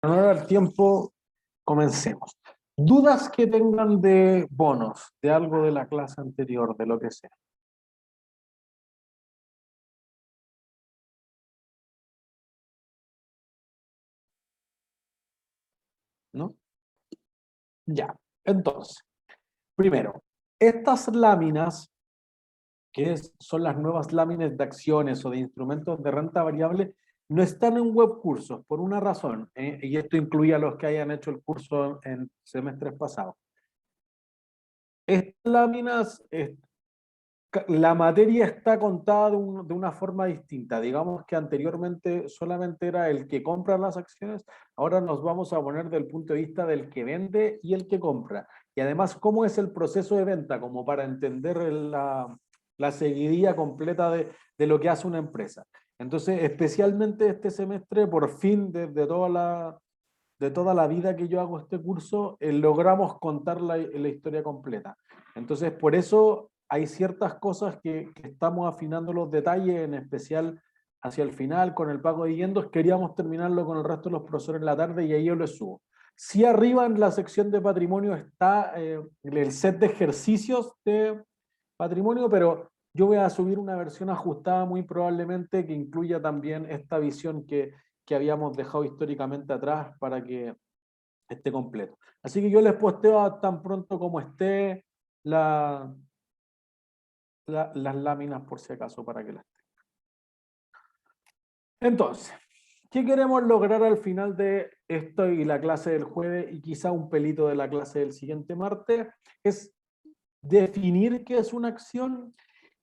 En honor al tiempo, comencemos. ¿Dudas que tengan de bonos, de algo de la clase anterior, de lo que sea? ¿No? Ya. Entonces, primero, estas láminas, son las nuevas láminas de acciones o de instrumentos de renta variable, no están en web cursos por una razón, y esto incluye a los que hayan hecho el curso en semestres pasados. Estas láminas, la materia está contada de una forma distinta. Digamos que anteriormente solamente era el que compra las acciones, ahora nos vamos a poner del punto de vista del que vende y el que compra. Y además, ¿cómo es el proceso de venta? Como para entender la seguidilla completa de lo que hace una empresa. Entonces, especialmente este semestre, por fin, de toda la vida que yo hago este curso, logramos contar la historia completa. Entonces, por eso hay ciertas cosas que estamos afinando los detalles, en especial hacia el final, con el pago de dividendos. Queríamos terminarlo con el resto de los profesores en la tarde y ahí yo les subo. Si arriba en la sección de patrimonio está el set de ejercicios de patrimonio, pero yo voy a subir una versión ajustada muy probablemente que incluya también esta visión que habíamos dejado históricamente atrás para que esté completo. Así que yo les posteo tan pronto como esté la, las láminas por si acaso para que las tengan. Entonces, ¿qué queremos lograr al final de esto y la clase del jueves y quizá un pelito de la clase del siguiente martes? Es definir qué es una acción,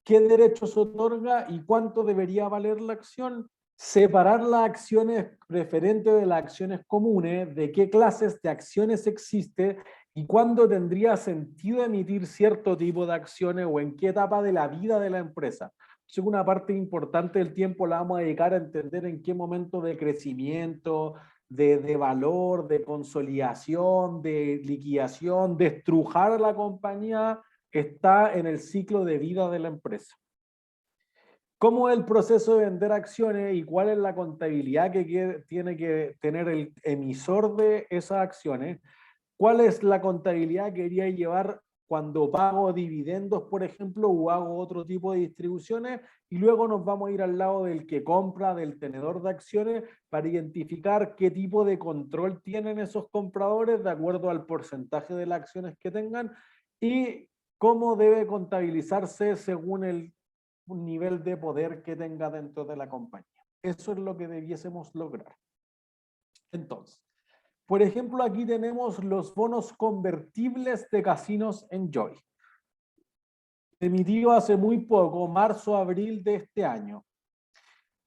qué derechos otorga y cuánto debería valer la acción, separar las acciones preferentes de las acciones comunes, de qué clases de acciones existe y cuándo tendría sentido emitir cierto tipo de acciones o en qué etapa de la vida de la empresa. Así que una parte importante del tiempo la vamos a dedicar a entender en qué momento de crecimiento, de valor, de consolidación, de liquidación, de estrujar a la compañía está en el ciclo de vida de la empresa. ¿Cómo es el proceso de vender acciones y cuál es la contabilidad que tiene que tener el emisor de esas acciones? ¿Cuál es la contabilidad que quería llevar cuando pago dividendos, por ejemplo, o hago otro tipo de distribuciones? Y luego nos vamos a ir al lado del que compra, del tenedor de acciones, para identificar qué tipo de control tienen esos compradores de acuerdo al porcentaje de las acciones que tengan y cómo debe contabilizarse según el nivel de poder que tenga dentro de la compañía. Eso es lo que debiésemos lograr. Entonces, por ejemplo, aquí tenemos los bonos convertibles de Casinos Enjoy. Emitido hace muy poco, marzo, abril de este año.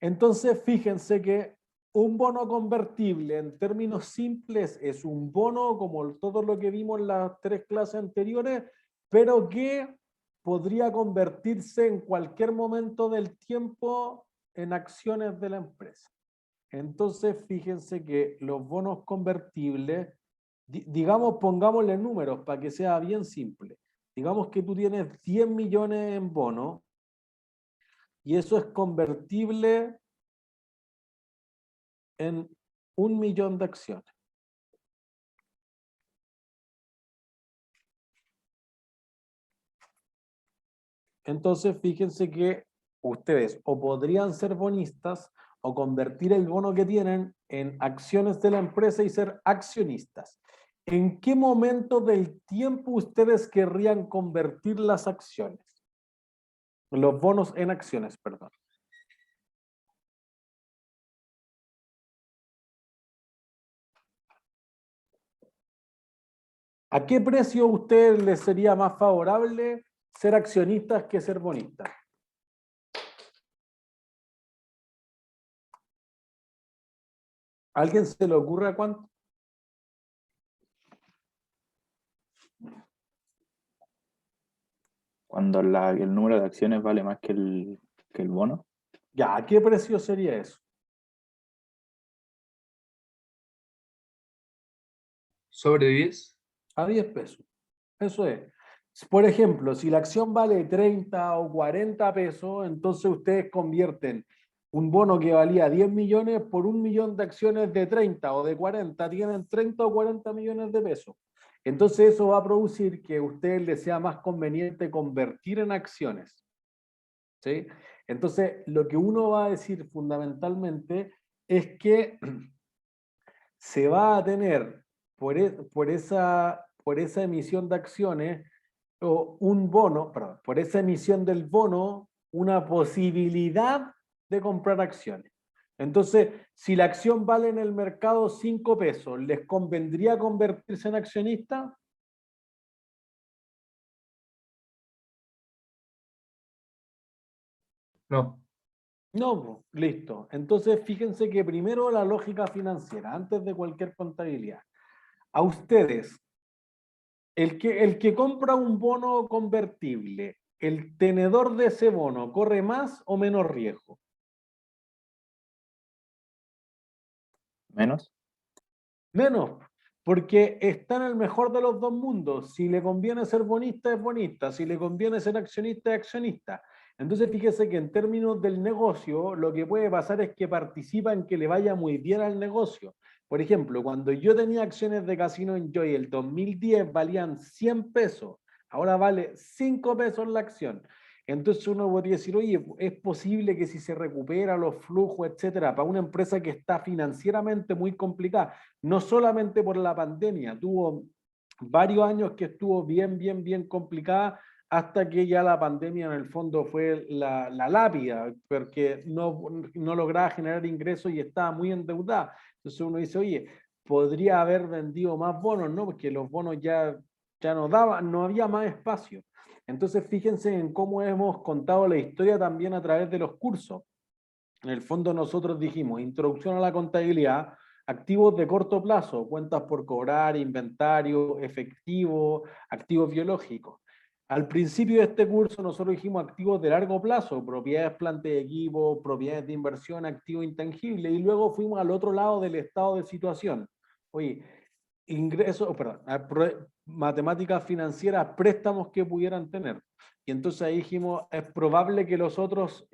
Entonces, fíjense que un bono convertible, en términos simples, es un bono como todo lo que vimos en las tres clases anteriores, pero que podría convertirse en cualquier momento del tiempo en acciones de la empresa. Entonces, fíjense que los bonos convertibles, digamos, pongámosle números para que sea bien simple. Digamos que tú tienes 10 millones en bonos y eso es convertible en 1 millón de acciones. Entonces, fíjense que ustedes o podrían ser bonistas o convertir el bono que tienen en acciones de la empresa y ser accionistas. ¿En qué momento del tiempo ustedes querrían convertir las acciones? Los bonos en acciones, perdón. ¿A qué precio a ustedes les sería más favorable ser accionistas que ser bonistas? ¿A alguien se le ocurre a cuánto? Cuando el número de acciones vale más que el bono. Ya, ¿a qué precio sería eso? ¿Sobre 10? A 10 pesos. Eso es. Por ejemplo, si la acción vale 30 o 40 pesos, entonces ustedes convierten un bono que valía 10 millones por 1 millón de acciones de 30 o de 40, tienen 30 o 40 millones de pesos. Entonces eso va a producir que a usted le sea más conveniente convertir en acciones. ¿Sí? Entonces, lo que uno va a decir fundamentalmente es que se va a tener por esa emisión de acciones o un bono, perdón, por esa emisión del bono, una posibilidad de comprar acciones. Entonces, si la acción vale en el mercado 5 pesos, ¿les convendría convertirse en accionista? No. No, listo. Entonces, fíjense que primero la lógica financiera, antes de cualquier contabilidad. A ustedes, el que compra un bono convertible, ¿el tenedor de ese bono corre más o menos riesgo? Menos. Menos, porque está en el mejor de los dos mundos. Si le conviene ser bonista, es bonista. Si le conviene ser accionista, es accionista. Entonces, fíjese que en términos del negocio, lo que puede pasar es que participa en que le vaya muy bien al negocio. Por ejemplo, cuando yo tenía acciones de Casino Enjoy, el 2010 valían 100 pesos, ahora vale 5 pesos la acción. Entonces uno podría decir, oye, es posible que si se recupera los flujos, etcétera, para una empresa que está financieramente muy complicada, no solamente por la pandemia, tuvo varios años que estuvo bien complicada, hasta que ya la pandemia en el fondo fue la lápida, porque no lograba generar ingresos y estaba muy endeudada. Entonces uno dice, oye, podría haber vendido más bonos, ¿no? Porque los bonos ya no daban, no había más espacio. Entonces fíjense en cómo hemos contado la historia también a través de los cursos. En el fondo nosotros dijimos, introducción a la contabilidad, activos de corto plazo, cuentas por cobrar, inventario, efectivo, activos biológicos. Al principio de este curso nosotros dijimos activos de largo plazo, propiedades, plantas de equipo, propiedades de inversión, activos intangibles, y luego fuimos al otro lado del estado de situación. Oye, ingresos, perdón, matemáticas financieras, préstamos que pudieran tener. Y entonces ahí dijimos, es probable que los otros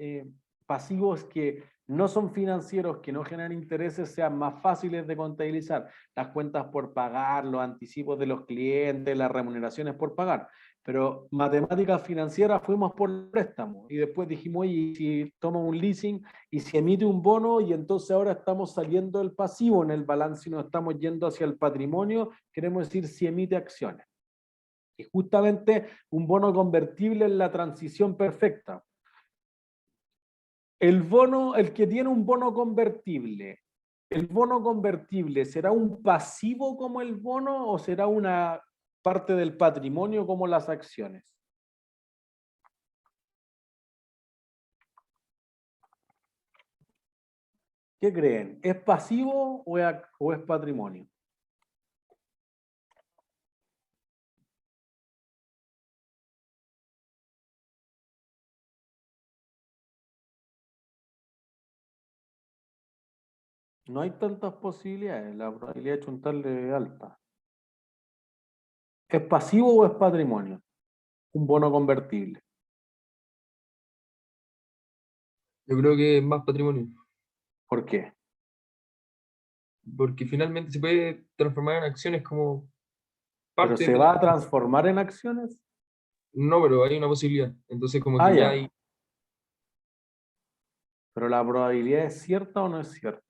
pasivos que no son financieros, que no generan intereses, sean más fáciles de contabilizar. Las cuentas por pagar, los anticipos de los clientes, las remuneraciones por pagar. Pero matemáticas financieras fuimos por préstamo y después dijimos, oye, ¿y si toma un leasing y si emite un bono y entonces ahora estamos saliendo del pasivo en el balance y nos estamos yendo hacia el patrimonio, queremos decir si emite acciones? Y justamente un bono convertible es la transición perfecta. El que tiene un bono convertible, ¿el bono convertible será un pasivo como el bono o será una parte del patrimonio como las acciones? ¿Qué creen? ¿Es pasivo o es patrimonio? No hay tantas posibilidades, la probabilidad de chuntarle es alta. ¿Es pasivo o es patrimonio? Un bono convertible. Yo creo que es más patrimonio. ¿Por qué? Porque finalmente se puede transformar en acciones como ¿Pero parte se de va la... a transformar en acciones? No, pero hay una posibilidad. Entonces como Ah, que ya ya. hay... ¿Pero la probabilidad es cierta o no es cierta?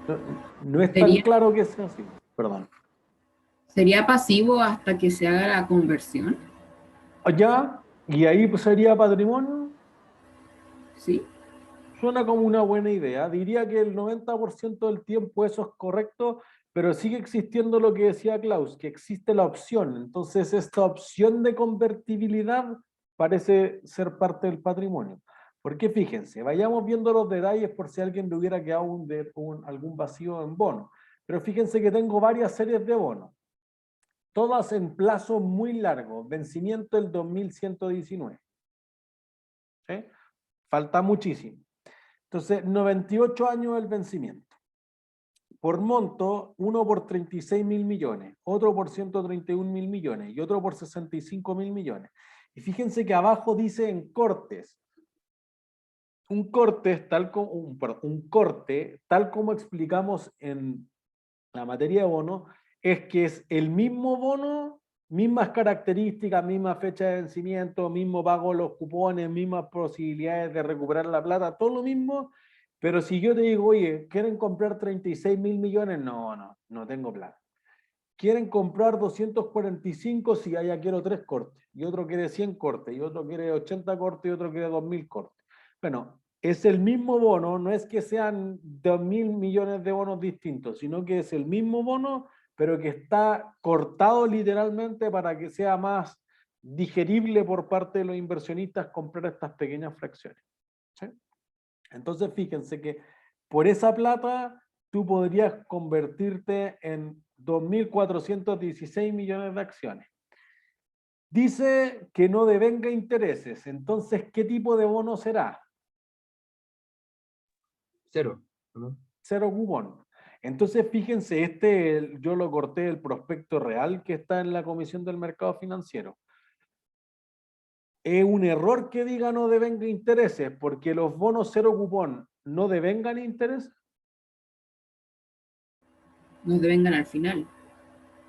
No, no es tan Sería, claro que sea así. Perdón. sería pasivo hasta que se haga la conversión, ¿Ya? ¿Y ahí pues sería patrimonio? ¿sí? Suena como una buena idea. Diría que el 90% del tiempo eso es correcto, pero sigue existiendo lo que decía Klaus, que existe la opción. Entonces, esta opción de convertibilidad parece ser parte del patrimonio. Porque fíjense, vayamos viendo los detalles por si a alguien le hubiera quedado algún vacío en bono. Pero fíjense que tengo varias series de bonos, todas en plazo muy largo, vencimiento del 2119. ¿Sí? Falta muchísimo. Entonces, 98 años el vencimiento. Por monto, uno por 36.000 millones, otro por 131.000 millones y otro por 65.000 millones. Y fíjense que abajo dice en cortes. Un corte es tal como, un corte, tal como explicamos en la materia de bono, es que es el mismo bono, mismas características, misma fecha de vencimiento, mismo pago de los cupones, mismas posibilidades de recuperar la plata, todo lo mismo, pero si yo te digo, oye, ¿quieren comprar 36.000 millones? No tengo plata. ¿Quieren comprar 245? Si ya quiero 3 cortes, y otro quiere 100 cortes, y otro quiere 80 cortes, y otro quiere 2.000 cortes. Bueno, es el mismo bono, no es que sean 2.000 millones de bonos distintos, sino que es el mismo bono, pero que está cortado literalmente para que sea más digerible por parte de los inversionistas comprar estas pequeñas fracciones. ¿Sí? Entonces, fíjense que por esa plata tú podrías convertirte en 2.416 millones de acciones. Dice que no devenga intereses. Entonces, ¿qué tipo de bono será? 0, ¿no? Cero cupón. Entonces, fíjense, yo lo corté del prospecto real que está en la Comisión del Mercado Financiero. Es un error que diga no devenga intereses, porque los bonos cero cupón no devengan intereses. Nos devengan al final.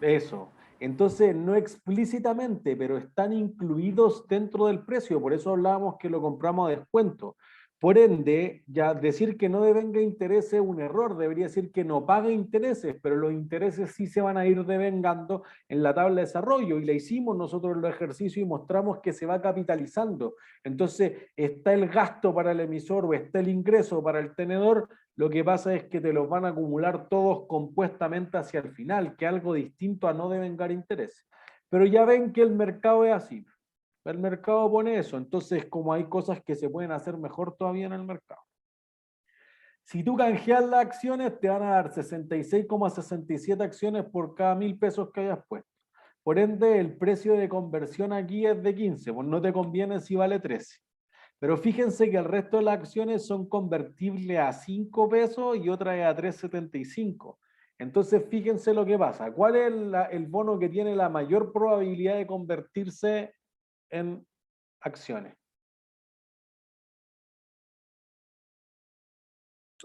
Eso. Entonces, no explícitamente, pero están incluidos dentro del precio. Por eso hablábamos que lo compramos a descuento. Por ende, ya decir que no devenga intereses es un error. Debería decir que no pague intereses, pero los intereses sí se van a ir devengando en la tabla de desarrollo. Y la hicimos nosotros en los ejercicios y mostramos que se va capitalizando. Entonces, está el gasto para el emisor o está el ingreso para el tenedor. Lo que pasa es que te los van a acumular todos compuestamente hacia el final, que es algo distinto a no devengar intereses. Pero ya ven que el mercado es así. El mercado pone eso. Entonces, como hay cosas que se pueden hacer mejor todavía en el mercado. Si tú canjeas las acciones, te van a dar 66,67 acciones por cada 1.000 pesos que hayas puesto. Por ende, el precio de conversión aquí es de 15, pues no te conviene si vale 13. Pero fíjense que el resto de las acciones son convertibles a 5 pesos y otra es a 3,75. Entonces, fíjense lo que pasa. ¿Cuál es el bono que tiene la mayor probabilidad de convertirse en acciones?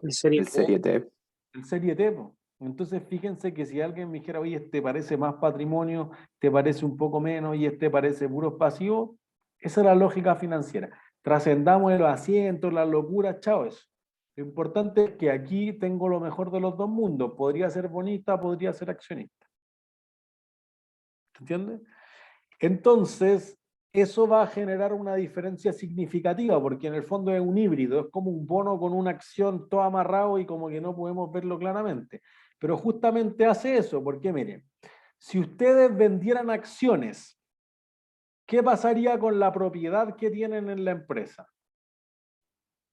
El serie El serie T. El serie T, po. Entonces, fíjense que si alguien me dijera, oye, este parece más patrimonio, te parece un poco menos y este parece puro pasivo, esa es la lógica financiera. Trascendamos los asientos, las locuras, chao eso. Lo importante es que aquí tengo lo mejor de los dos mundos. Podría ser bonita, podría ser accionista. ¿Entiendes? Entonces, eso va a generar una diferencia significativa, porque en el fondo es un híbrido, es como un bono con una acción todo amarrado y como que no podemos verlo claramente. Pero justamente hace eso, porque miren, si ustedes vendieran acciones, ¿qué pasaría con la propiedad que tienen en la empresa?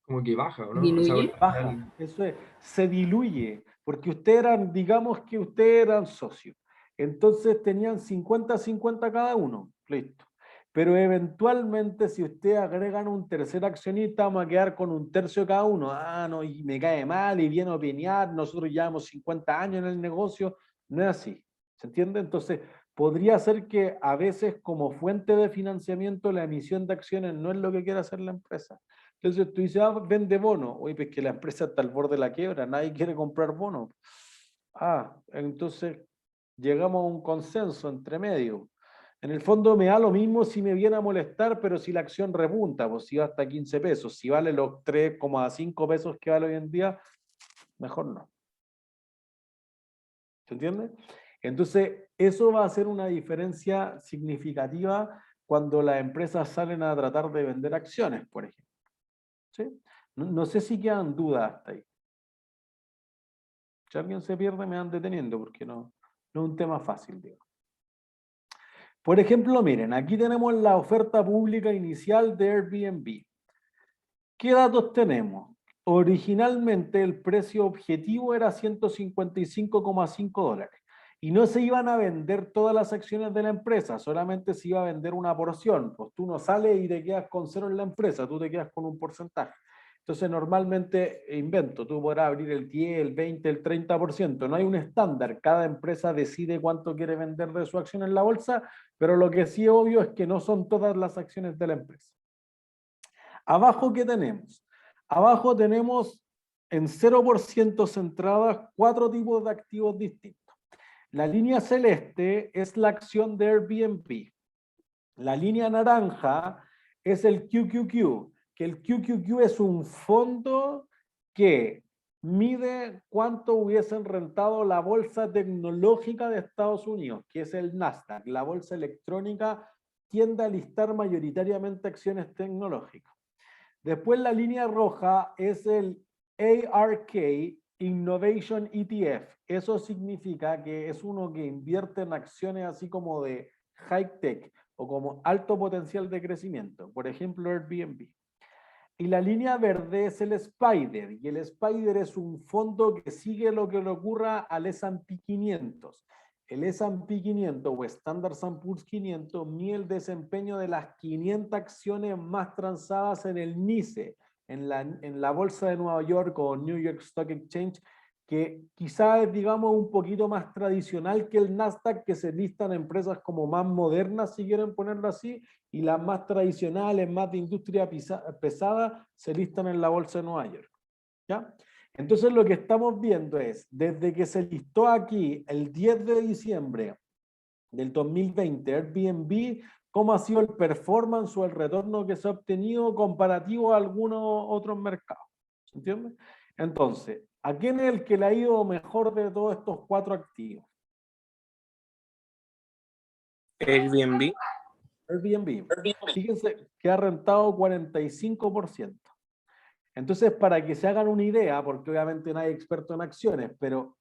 Como que baja, ¿o no? ¿Diluye? Baja, eso es, se diluye, porque ustedes eran, digamos que ustedes eran socios, entonces tenían 50-50 cada uno, listo. Pero eventualmente si ustedes agregan un tercer accionista, vamos a quedar con un tercio cada uno. Ah, no, y me cae mal y viene a opinar, nosotros llevamos 50 años en el negocio, no es así, ¿se entiende? Entonces, podría ser que a veces como fuente de financiamiento la emisión de acciones no es lo que quiere hacer la empresa. Entonces tú dices, vende bono. Oye, pues que la empresa está al borde de la quiebra, nadie quiere comprar bono. Entonces llegamos a un consenso entre medio. En el fondo me da lo mismo si me viene a molestar, pero si la acción repunta, pues si va hasta 15 pesos, si vale los 3,5 pesos que vale hoy en día, mejor no. ¿Se entiende? Entonces, eso va a ser una diferencia significativa cuando las empresas salen a tratar de vender acciones, por ejemplo. ¿Sí? No sé si quedan dudas hasta ahí. Si alguien se pierde, me van deteniendo porque no es un tema fácil, digo. Por ejemplo, miren, aquí tenemos la oferta pública inicial de Airbnb. ¿Qué datos tenemos? Originalmente el precio objetivo era $155,5 y no se iban a vender todas las acciones de la empresa, solamente se iba a vender una porción. Pues tú no sales y te quedas con cero en la empresa, tú te quedas con un porcentaje. Entonces normalmente, invento, tú podrás abrir el 10, el 20, el 30%. No hay un estándar. Cada empresa decide cuánto quiere vender de su acción en la bolsa, pero lo que sí es obvio es que no son todas las acciones de la empresa. Abajo, ¿qué tenemos? Abajo tenemos en 0% centradas 4 tipos de activos distintos. La línea celeste es la acción de Airbnb. La línea naranja es el QQQ, que el QQQ es un fondo que mide cuánto hubiesen rentado la bolsa tecnológica de Estados Unidos, que es el Nasdaq. La bolsa electrónica tiende a listar mayoritariamente acciones tecnológicas. Después la línea roja es el ARK Innovation ETF. Eso significa que es uno que invierte en acciones así como de high tech o como alto potencial de crecimiento. Por ejemplo, Airbnb. Y la línea verde es el Spider. Y el Spider es un fondo que sigue lo que le ocurra al S&P 500. El S&P 500 o Standard & Poor's 500 mide el desempeño de las 500 acciones más transadas en el NYSE, en la bolsa de Nueva York o New York Stock Exchange, que quizás es, digamos, un poquito más tradicional que el Nasdaq, que se listan empresas como más modernas, si quieren ponerlo así, y las más tradicionales, más de industria pesada, se listan en la bolsa de Nueva York. ¿Ya? Entonces lo que estamos viendo es, desde que se listó aquí el 10 de diciembre del 2020 Airbnb, cómo ha sido el performance o el retorno que se ha obtenido comparativo a algunos otros mercados. ¿Se entiende? Entonces, ¿a quién es el que le ha ido mejor de todos estos 4 activos? Airbnb. Airbnb. Fíjense que ha rentado 45%. Entonces, para que se hagan una idea, porque obviamente no hay experto en acciones, pero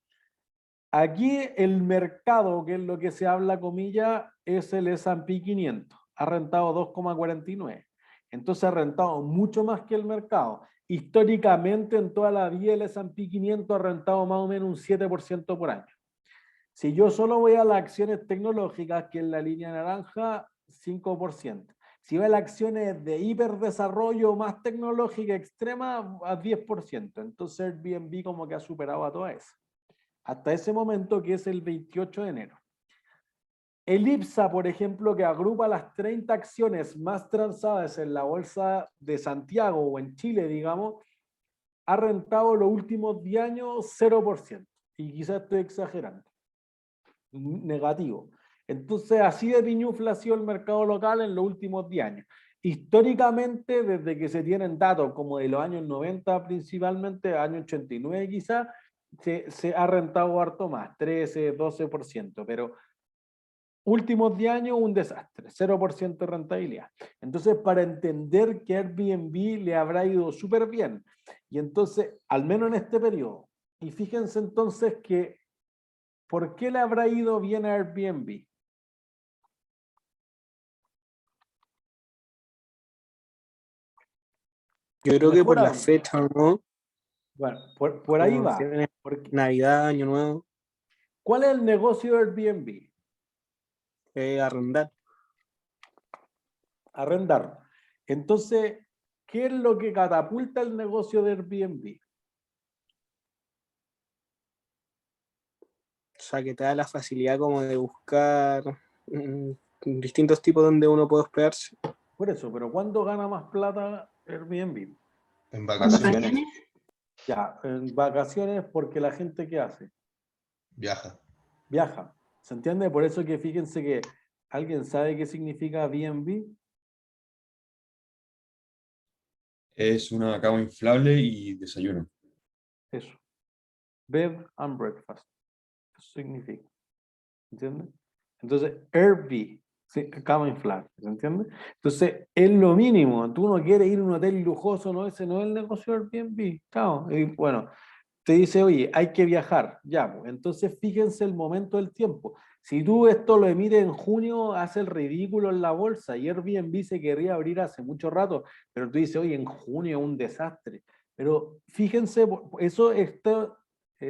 aquí el mercado, que es lo que se habla, comillas, es el S&P 500. Ha rentado 2,49. Entonces ha rentado mucho más que el mercado. Históricamente, en toda la vida, el S&P 500 ha rentado más o menos un 7% por año. Si yo solo voy a las acciones tecnológicas, que es la línea naranja, 5%. Si va a las acciones de hiperdesarrollo más tecnológica extrema, a 10%. Entonces Airbnb como que ha superado a todas esas. Hasta ese momento, que es el 28 de enero. El IPSA, por ejemplo, que agrupa las 30 acciones más transadas en la bolsa de Santiago o en Chile, digamos, ha rentado los últimos 10 años 0%. Y quizás estoy exagerando. Negativo. Entonces, así de piñufla ha sido el mercado local en los últimos 10 años. Históricamente, desde que se tienen datos como de los años 90 principalmente, años 89 quizás, se ha rentado harto más, 13, 12%, pero últimos 10 años un desastre, 0% de rentabilidad. Entonces, para entender que Airbnb le habrá ido súper bien, y entonces, al menos en este periodo, y fíjense entonces que, ¿por qué le habrá ido bien a Airbnb? Yo creo que por la Mejoraron. fecha, ¿no? Bueno, por ahí va. Promociones, Porque, Navidad, Año Nuevo, ¿cuál es el negocio de Airbnb? arrendar. Arrendar. Entonces, ¿qué es lo que catapulta el negocio de Airbnb? O sea, que te da la facilidad como de buscar distintos tipos donde uno puede hospedarse. Por eso, pero ¿cuándo gana más plata Airbnb? En Vacaciones. vacaciones. Ya, en vacaciones, porque la gente ¿qué hace? Viaja. Viaja. ¿Se entiende? Por eso que fíjense que ¿alguien sabe qué significa B&B? Es una cama inflable y desayuno. Eso. Bed and breakfast. Eso significa. ¿Entiendes? Entonces, Airbnb, sí, cama inflable, ¿se entiende? Entonces, es lo mínimo. Tú no quieres ir a un hotel lujoso, no, ese no es el negocio de Airbnb. Claro. Y bueno, te dice, oye, hay que viajar. Ya, pues. Entonces, fíjense el momento del tiempo. Si tú esto lo emites en junio, hace el ridículo en la bolsa y Airbnb se querría abrir hace mucho rato, pero tú dices, oye, en junio es un desastre. Pero fíjense, eso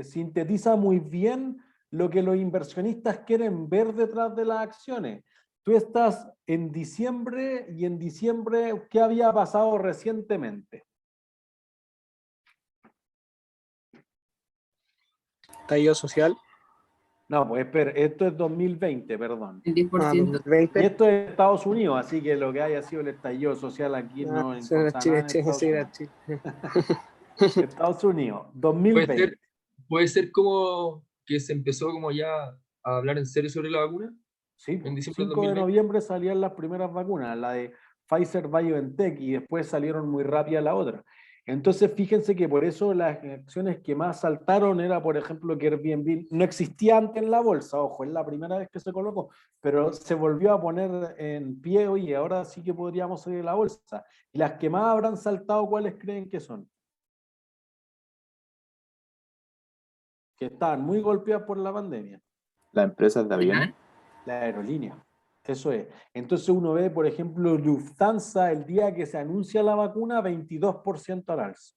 sintetiza muy bien lo que los inversionistas quieren ver detrás de las acciones. Tú estás en diciembre y en diciembre, ¿qué había pasado recientemente? estallido social. No, pues espera, esto es 2020, perdón. El Ah, 10%. Y 2020. esto es Estados Unidos, así que lo que haya sido el estallido social aquí no Ah, sí, era importa Chile, nada en Chile, Estados sí, era Unidos. Chile. Estados Unidos, Puede 2020. ser, puede ser como que se empezó como ya a hablar en serio sobre la vacuna Sí, en pues, diciembre del 5 de 2020. noviembre salían las primeras vacunas, la de Pfizer BioNTech, y después salieron muy rápida la otra. Entonces, fíjense que por eso las acciones que más saltaron era, por ejemplo, que Airbnb no existía antes en la bolsa, ojo, es la primera vez que se colocó, pero se volvió a poner en pie hoy y ahora sí que podríamos salir de la bolsa. Y las que más habrán saltado, ¿cuáles creen que son? Que estaban muy golpeadas por la pandemia. Las empresas de aviones. La aerolínea. Eso es. Entonces uno ve, por ejemplo, Lufthansa el día que se anuncia la vacuna, 22% al alza,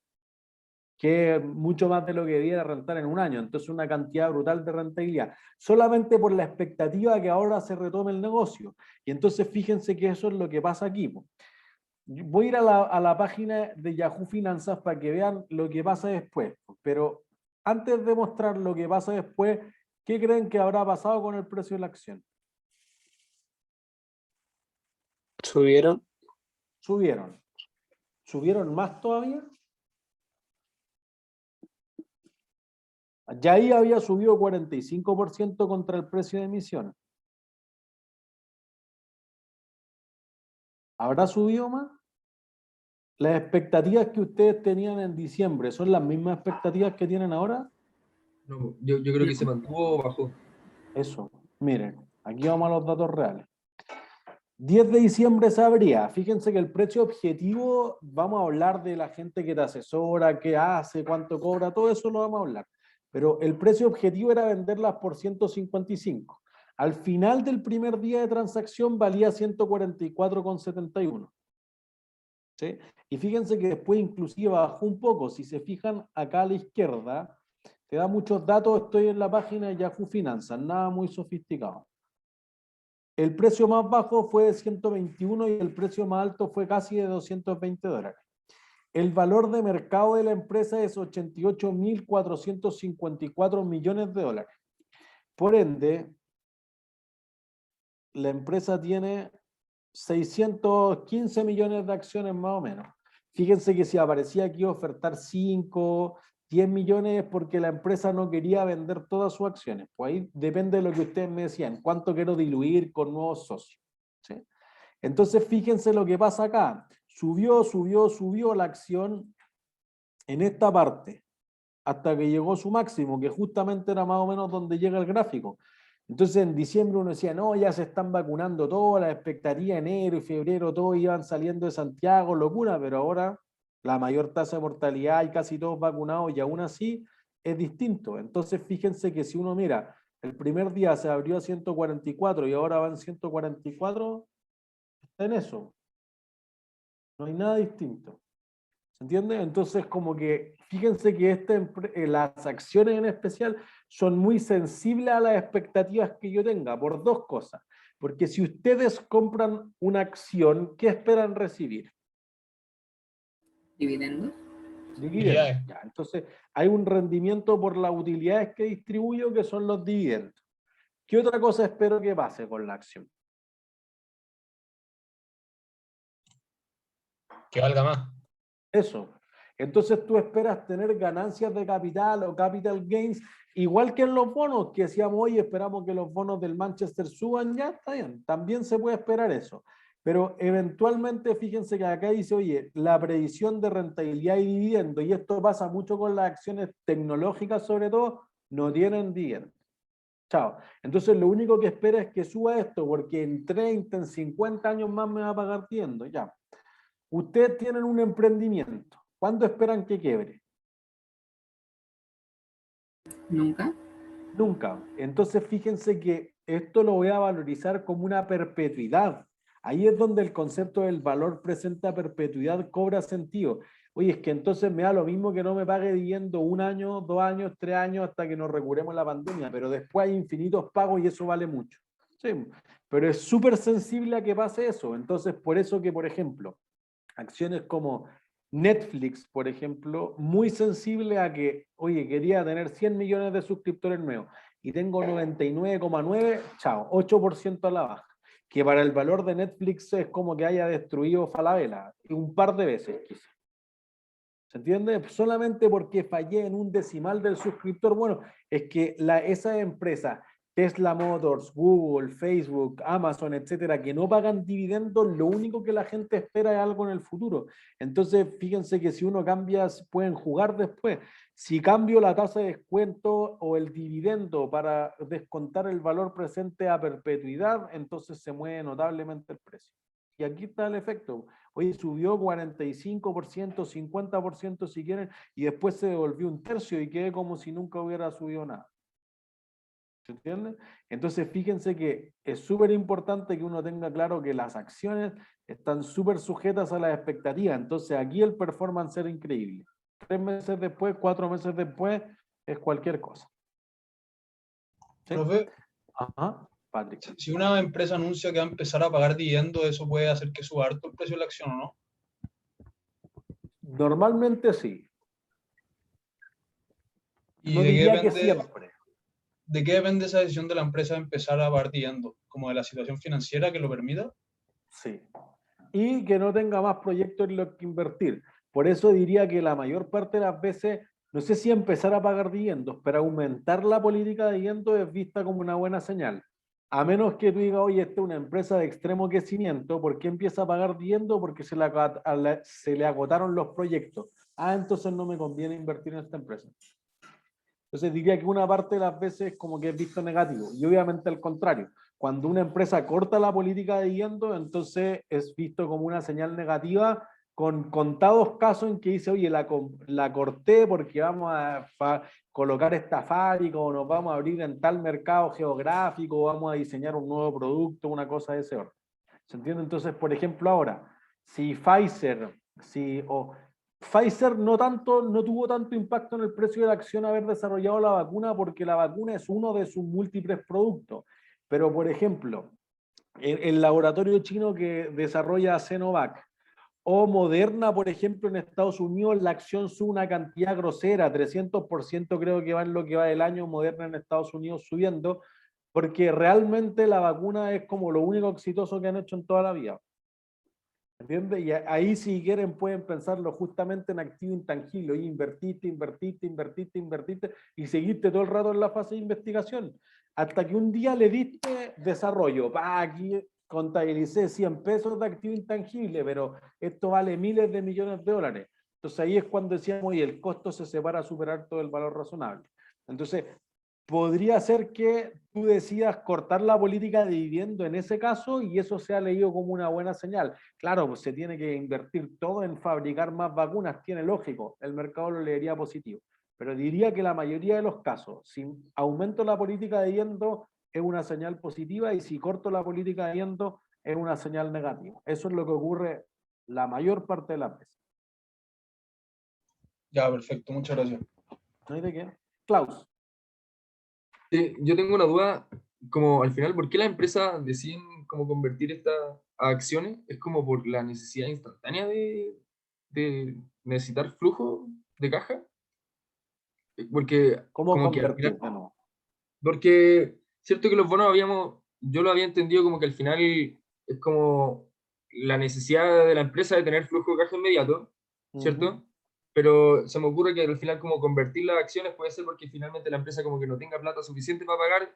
que es mucho más de lo que debiera rentar en un año. Entonces una cantidad brutal de rentabilidad, solamente por la expectativa de que ahora se retome el negocio. Y entonces fíjense que eso es lo que pasa aquí. Voy a ir a la página de Yahoo Finanzas para que vean lo que pasa después. Pero antes de mostrar lo que pasa después, ¿qué creen que habrá pasado con el precio de la acción? Subieron. Subieron. ¿Subieron más todavía? Ya ahí había subido 45% contra el precio de emisión. ¿Habrá subido más? ¿Las expectativas que ustedes tenían en diciembre son las mismas expectativas que tienen ahora? No, yo creo que se mantuvo o bajó. Eso, miren, aquí vamos a los datos reales. 10 de diciembre se abría. Fíjense que el precio objetivo, vamos a hablar de la gente que te asesora, qué hace, cuánto cobra, todo eso lo vamos a hablar. Pero el precio objetivo era venderlas por 155. Al final del primer día de transacción valía 144,71. ¿Sí? Y fíjense que después inclusive bajó un poco. Si se fijan acá a la izquierda, te da muchos datos. Estoy en la página de Yahoo Finanzas, nada muy sofisticado. El precio más bajo fue de 121 y el precio más alto fue casi de $220. El valor de mercado de la empresa es 88.454 millones de dólares. Por ende, la empresa tiene 615 millones de acciones más o menos. Fíjense que si aparecía aquí ofertar 5, 10 millones es porque la empresa no quería vender todas sus acciones. Pues ahí depende de lo que ustedes me decían, cuánto quiero diluir con nuevos socios. ¿Sí? Entonces fíjense lo que pasa acá. Subió la acción en esta parte hasta que llegó su máximo, que justamente era más o menos donde llega el gráfico. Entonces en diciembre uno decía, no, ya se están vacunando todas las expectativas, enero y febrero, todos iban saliendo de Santiago, locura, pero ahora la mayor tasa de mortalidad y casi todos vacunados y aún así es distinto. Entonces fíjense que si uno mira, el primer día se abrió a 144 y ahora van 144, está en eso. No hay nada distinto. ¿Se entiende? Entonces, como que fíjense que las acciones en especial son muy sensibles a las expectativas que yo tenga, por dos cosas. Porque si ustedes compran una acción, ¿qué esperan recibir? Dividendos. Dividendos. Ya, entonces, hay un rendimiento por las utilidades que distribuyo, que son los dividendos. ¿Qué otra cosa espero que pase con la acción? Que valga más. Eso. Entonces tú esperas tener ganancias de capital o capital gains, igual que en los bonos, que decíamos, oye, esperamos que los bonos del Manchester suban, ya está bien, también se puede esperar eso. Pero eventualmente, fíjense que acá dice, oye, la previsión de rentabilidad y dividendo, y esto pasa mucho con las acciones tecnológicas sobre todo, no tienen dividendo. Chao. Entonces lo único que espera es que suba esto, porque en 30, en 50 años más me va a pagar dividendo, ya. Ustedes tienen un emprendimiento. ¿Cuándo esperan que quiebre? Nunca. Nunca. Entonces fíjense que esto lo voy a valorizar como una perpetuidad. Ahí es donde el concepto del valor presente a perpetuidad cobra sentido. Oye, es que entonces me da lo mismo que no me pague dividendo 1 año, 2 años, 3 años hasta que nos recurremos la pandemia, pero después hay infinitos pagos y eso vale mucho. Sí, pero es súper sensible a que pase eso. Entonces, por eso que, por ejemplo, acciones como Netflix, por ejemplo, muy sensible a que, oye, quería tener 100 millones de suscriptores nuevos y tengo 99,9, chao, 8% a la baja. Que para el valor de Netflix es como que haya destruido Falabella, y un par de veces quizás. ¿Se entiende? Solamente porque fallé en un decimal del suscriptor. Bueno, es que esa empresa, Tesla Motors, Google, Facebook, Amazon, etcétera, que no pagan dividendos, lo único que la gente espera es algo en el futuro. Entonces, fíjense que si uno cambia, pueden jugar después. Si cambio la tasa de descuento o el dividendo para descontar el valor presente a perpetuidad, entonces se mueve notablemente el precio. Y aquí está el efecto. Oye, subió 45%, 50% si quieren, y después se devolvió un tercio y quedé como si nunca hubiera subido nada. ¿Se entiende? Entonces, fíjense que es súper importante que uno tenga claro que las acciones están súper sujetas a las expectativas. Entonces, aquí el performance era increíble. 3 meses después, 4 meses después, es cualquier cosa. ¿Sí? Profe, Ajá, Patrick. si una empresa anuncia que va a empezar a pagar dividendos, eso puede hacer que suba harto el precio de la acción, ¿o no? Normalmente sí. ¿Y No de qué diría que depende, siempre. de qué depende esa decisión de la empresa de empezar a pagar dividendos? ¿Como de la situación financiera que lo permita? Sí. Y que no tenga más proyectos en los que invertir. Por eso diría que la mayor parte de las veces, no sé si empezar a pagar dividendos, pero aumentar la política de dividendos es vista como una buena señal. A menos que tú digas, oye, esta es una empresa de extremo crecimiento, ¿por qué empieza a pagar dividendos? Porque se le agotaron los proyectos. Ah, entonces no me conviene invertir en esta empresa. Entonces diría que una parte de las veces como que es visto negativo. Y obviamente al contrario, cuando una empresa corta la política de dividendos, entonces es visto como una señal negativa con contados casos en que dice, oye, la corté porque vamos a colocar esta fábrica o nos vamos a abrir en tal mercado geográfico o vamos a diseñar un nuevo producto, una cosa de ese orden. ¿Se entiende? Entonces, por ejemplo, ahora, si Pfizer, Pfizer no tuvo tanto impacto en el precio de la acción haber desarrollado la vacuna porque la vacuna es uno de sus múltiples productos. Pero, por ejemplo, el laboratorio chino que desarrolla Sinovac o Moderna, por ejemplo, en Estados Unidos, la acción sube una cantidad grosera, 300% creo que va en lo que va del año, Moderna en Estados Unidos subiendo, porque realmente la vacuna es como lo único exitoso que han hecho en toda la vida. ¿Entiendes? Y ahí si quieren pueden pensarlo justamente en activo intangible. Y invertiste y seguiste todo el rato en la fase de investigación. Hasta que un día le diste desarrollo. Aquí contabilicé 100 pesos de activo intangible, pero esto vale miles de millones de dólares. Entonces ahí es cuando decíamos, oye, el costo se separa a superar todo el valor razonable. Entonces, podría ser que tú decidas cortar la política de dividendo en ese caso y eso sea leído como una buena señal. Claro, pues se tiene que invertir todo en fabricar más vacunas, tiene lógico, el mercado lo leería positivo. Pero diría que la mayoría de los casos, si aumento la política de dividendo es una señal positiva y si corto la política de dividendo es una señal negativa. Eso es lo que ocurre la mayor parte de las veces. Ya, perfecto, muchas gracias. ¿No hay de qué? Klaus. Yo tengo una duda, como al final, ¿por qué las empresas deciden como convertir estas a acciones? ¿Es como por la necesidad instantánea de necesitar flujo de caja? Porque ¿Cómo como que al convertir? final, Bueno, porque cierto que los bonos yo lo había entendido como que al final es como la necesidad de la empresa de tener flujo de caja inmediato, ¿cierto? Pero se me ocurre que al final como convertir las acciones puede ser porque finalmente la empresa como que no tenga plata suficiente para pagar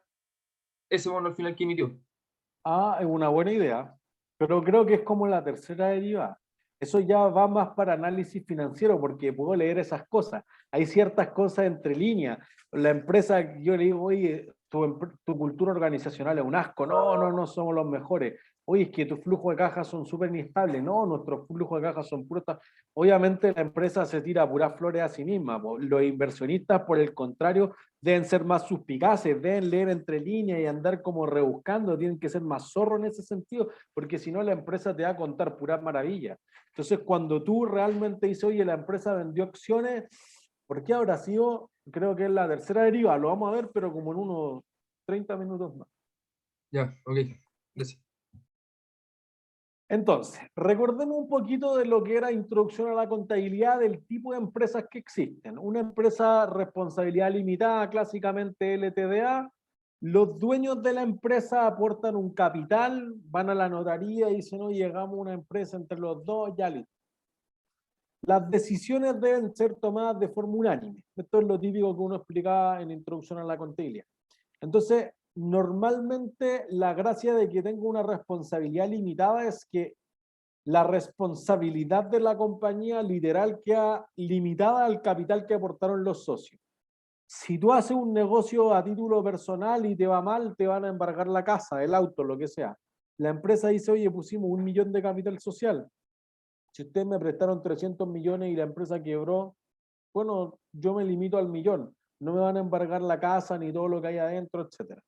ese bono al final que emitió. Ah, es una buena idea, pero creo que es como la tercera derivada. Eso ya va más para análisis financiero, porque puedo leer esas cosas. Hay ciertas cosas entre líneas. La empresa, yo le digo, oye, tu cultura organizacional es un asco. No, somos los mejores. Oye, es que tus flujos de caja son súper inestables. No, nuestros flujos de caja son puros. Obviamente la empresa se tira puras flores a sí misma. Los inversionistas, por el contrario, deben ser más suspicaces, deben leer entre líneas y andar como rebuscando, tienen que ser más zorros en ese sentido, porque si no la empresa te va a contar puras maravillas. Entonces, cuando tú realmente dices, oye, la empresa vendió acciones, ¿por qué habrá sido? Creo que es la tercera deriva, lo vamos a ver, pero como en unos 30 minutos más. Ya, ok, gracias. Entonces, recordemos un poquito de lo que era introducción a la contabilidad del tipo de empresas que existen. Una empresa responsabilidad limitada, clásicamente LTDA. Los dueños de la empresa aportan un capital, van a la notaría y dicen, no, llegamos a una empresa entre los dos, ya listo. Las decisiones deben ser tomadas de forma unánime. Esto es lo típico que uno explicaba en introducción a la contabilidad. Entonces, normalmente la gracia de que tenga una responsabilidad limitada es que la responsabilidad de la compañía literal queda limitada al capital que aportaron los socios. Si tú haces un negocio a título personal y te va mal, te van a embargar la casa, el auto, lo que sea. La empresa dice, oye, pusimos 1 millón de capital social. Si ustedes me prestaron 300 millones y la empresa quebró, bueno, yo me limito al millón. No me van a embargar la casa ni todo lo que hay adentro, etcétera.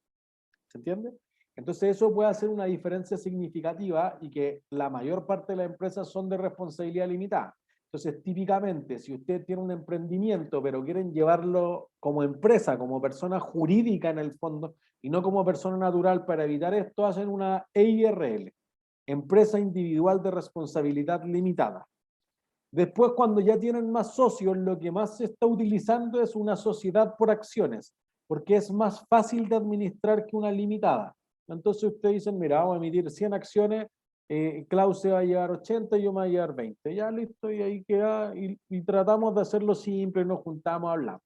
¿Se entiende? Entonces eso puede hacer una diferencia significativa y que la mayor parte de las empresas son de responsabilidad limitada. Entonces, típicamente, si usted tiene un emprendimiento, pero quieren llevarlo como empresa, como persona jurídica en el fondo, y no como persona natural, para evitar esto, hacen una EIRL, Empresa Individual de Responsabilidad Limitada. Después, cuando ya tienen más socios, lo que más se está utilizando es una sociedad por acciones, porque es más fácil de administrar que una limitada. Entonces ustedes dicen, mira, vamos a emitir 100 acciones, Klaus se va a llevar 80 y yo me voy a llevar 20. Ya listo, y ahí queda, y tratamos de hacerlo simple, nos juntamos, hablamos.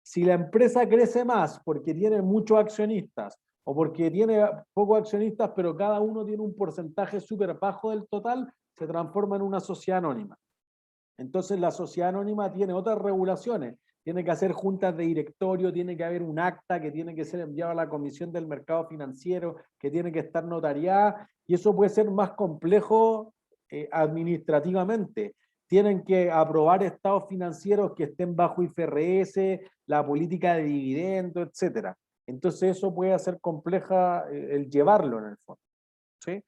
Si la empresa crece más porque tiene muchos accionistas o porque tiene pocos accionistas, pero cada uno tiene un porcentaje súper bajo del total, se transforma en una sociedad anónima. Entonces la sociedad anónima tiene otras regulaciones, tiene que hacer juntas de directorio, tiene que haber un acta que tiene que ser enviado a la Comisión del Mercado Financiero, que tiene que estar notariada, y eso puede ser más complejo administrativamente. Tienen que aprobar estados financieros que estén bajo IFRS, la política de dividendos, etc. Entonces eso puede hacer compleja el llevarlo en el fondo, ¿sí?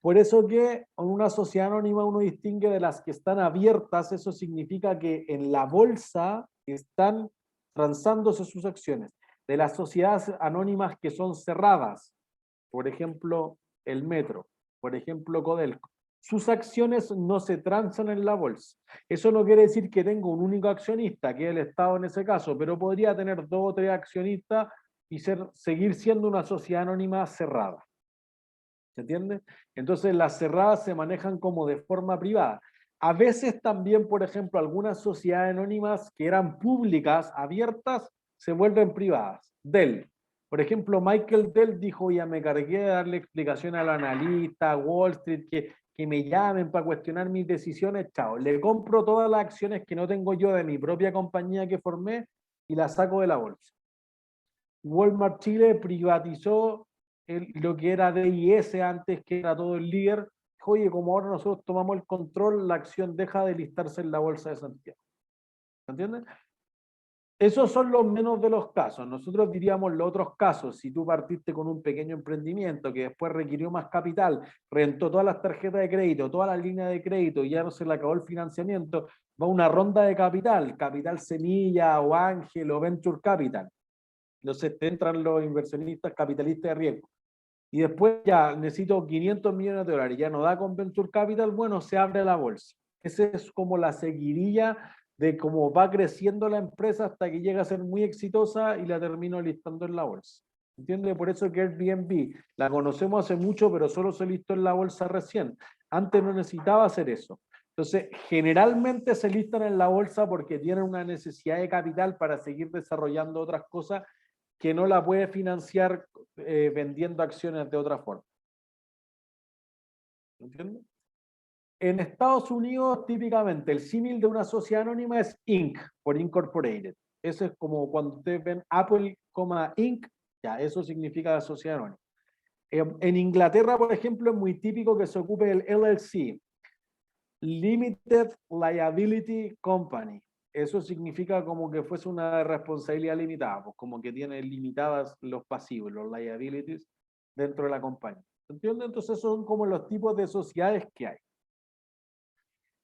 Por eso que en una sociedad anónima uno distingue de las que están abiertas, eso significa que en la bolsa están transándose sus acciones. De las sociedades anónimas que son cerradas, por ejemplo, el Metro, por ejemplo, Codelco, sus acciones no se transan en la bolsa. Eso no quiere decir que tenga un único accionista, que es el Estado en ese caso, pero podría tener 2 o 3 accionistas y seguir siendo una sociedad anónima cerrada. ¿Se entiende? Entonces las cerradas se manejan como de forma privada. A veces también, por ejemplo, algunas sociedades anónimas que eran públicas, abiertas, se vuelven privadas. Dell. Por ejemplo, Michael Dell dijo, ya me cargué de darle explicación al analista, a Wall Street, que me llamen para cuestionar mis decisiones, chao. Le compro todas las acciones que no tengo yo de mi propia compañía que formé y las saco de la bolsa. Walmart Chile privatizó lo que era DIS antes, que era todo el líder. Oye, como ahora nosotros tomamos el control, la acción deja de listarse en la bolsa de Santiago. ¿Entiendes? Esos son los menos de los casos. Nosotros diríamos los otros casos. Si tú partiste con un pequeño emprendimiento que después requirió más capital, rentó todas las tarjetas de crédito, todas las líneas de crédito y ya no se le acabó el financiamiento, va una ronda de capital, capital semilla o ángel o venture capital. Entonces te entran los inversionistas capitalistas de riesgo. Y después ya necesito 500 millones de dólares, ya no da con Venture Capital, bueno, se abre la bolsa. Esa es como la seguidilla de cómo va creciendo la empresa hasta que llega a ser muy exitosa y la termino listando en la bolsa. ¿Entiendes? Por eso que Airbnb la conocemos hace mucho, pero solo se listó en la bolsa recién. Antes no necesitaba hacer eso. Entonces, generalmente se listan en la bolsa porque tienen una necesidad de capital para seguir desarrollando otras cosas que no la puede financiar vendiendo acciones de otra forma. ¿Entiendes? En Estados Unidos, típicamente, el símil de una sociedad anónima es Inc., por Incorporated. Eso es como cuando ustedes ven Apple, Inc., ya, eso significa la sociedad anónima. En Inglaterra, por ejemplo, es muy típico que se ocupe el LLC, Limited Liability Company. Eso significa como que fuese una responsabilidad limitada, pues como que tiene limitadas los pasivos, los liabilities dentro de la compañía. ¿Entiendes? Entonces son como los tipos de sociedades que hay.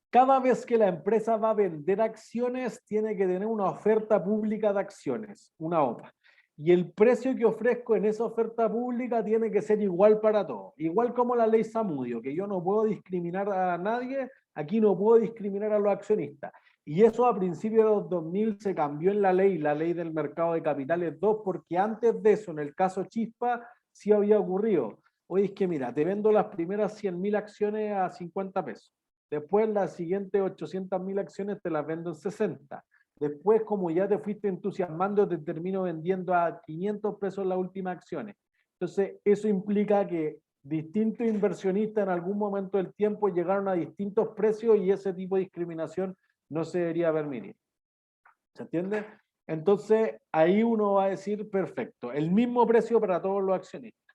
Cada vez que la empresa va a vender acciones, tiene que tener una oferta pública de acciones, una OPA. y el precio que ofrezco en esa oferta pública tiene que ser igual para todos. Igual como la ley Zamudio, que yo no puedo discriminar a nadie, aquí no puedo discriminar a los accionistas. Y eso a principios de los 2000 se cambió en la ley del mercado de capitales 2, porque antes de eso, en el caso Chispa, sí había ocurrido. Oye, es que mira, te vendo las primeras 100.000 acciones a 50 pesos. Después las siguientes 800.000 acciones te las vendo en 60. Después, como ya te fuiste entusiasmando, te termino vendiendo a 500 pesos las últimas acciones. Entonces, eso implica que distintos inversionistas en algún momento del tiempo llegaron a distintos precios y ese tipo de discriminación no se debería permitir. ¿Se entiende? Entonces, ahí uno va a decir, perfecto, el mismo precio para todos los accionistas.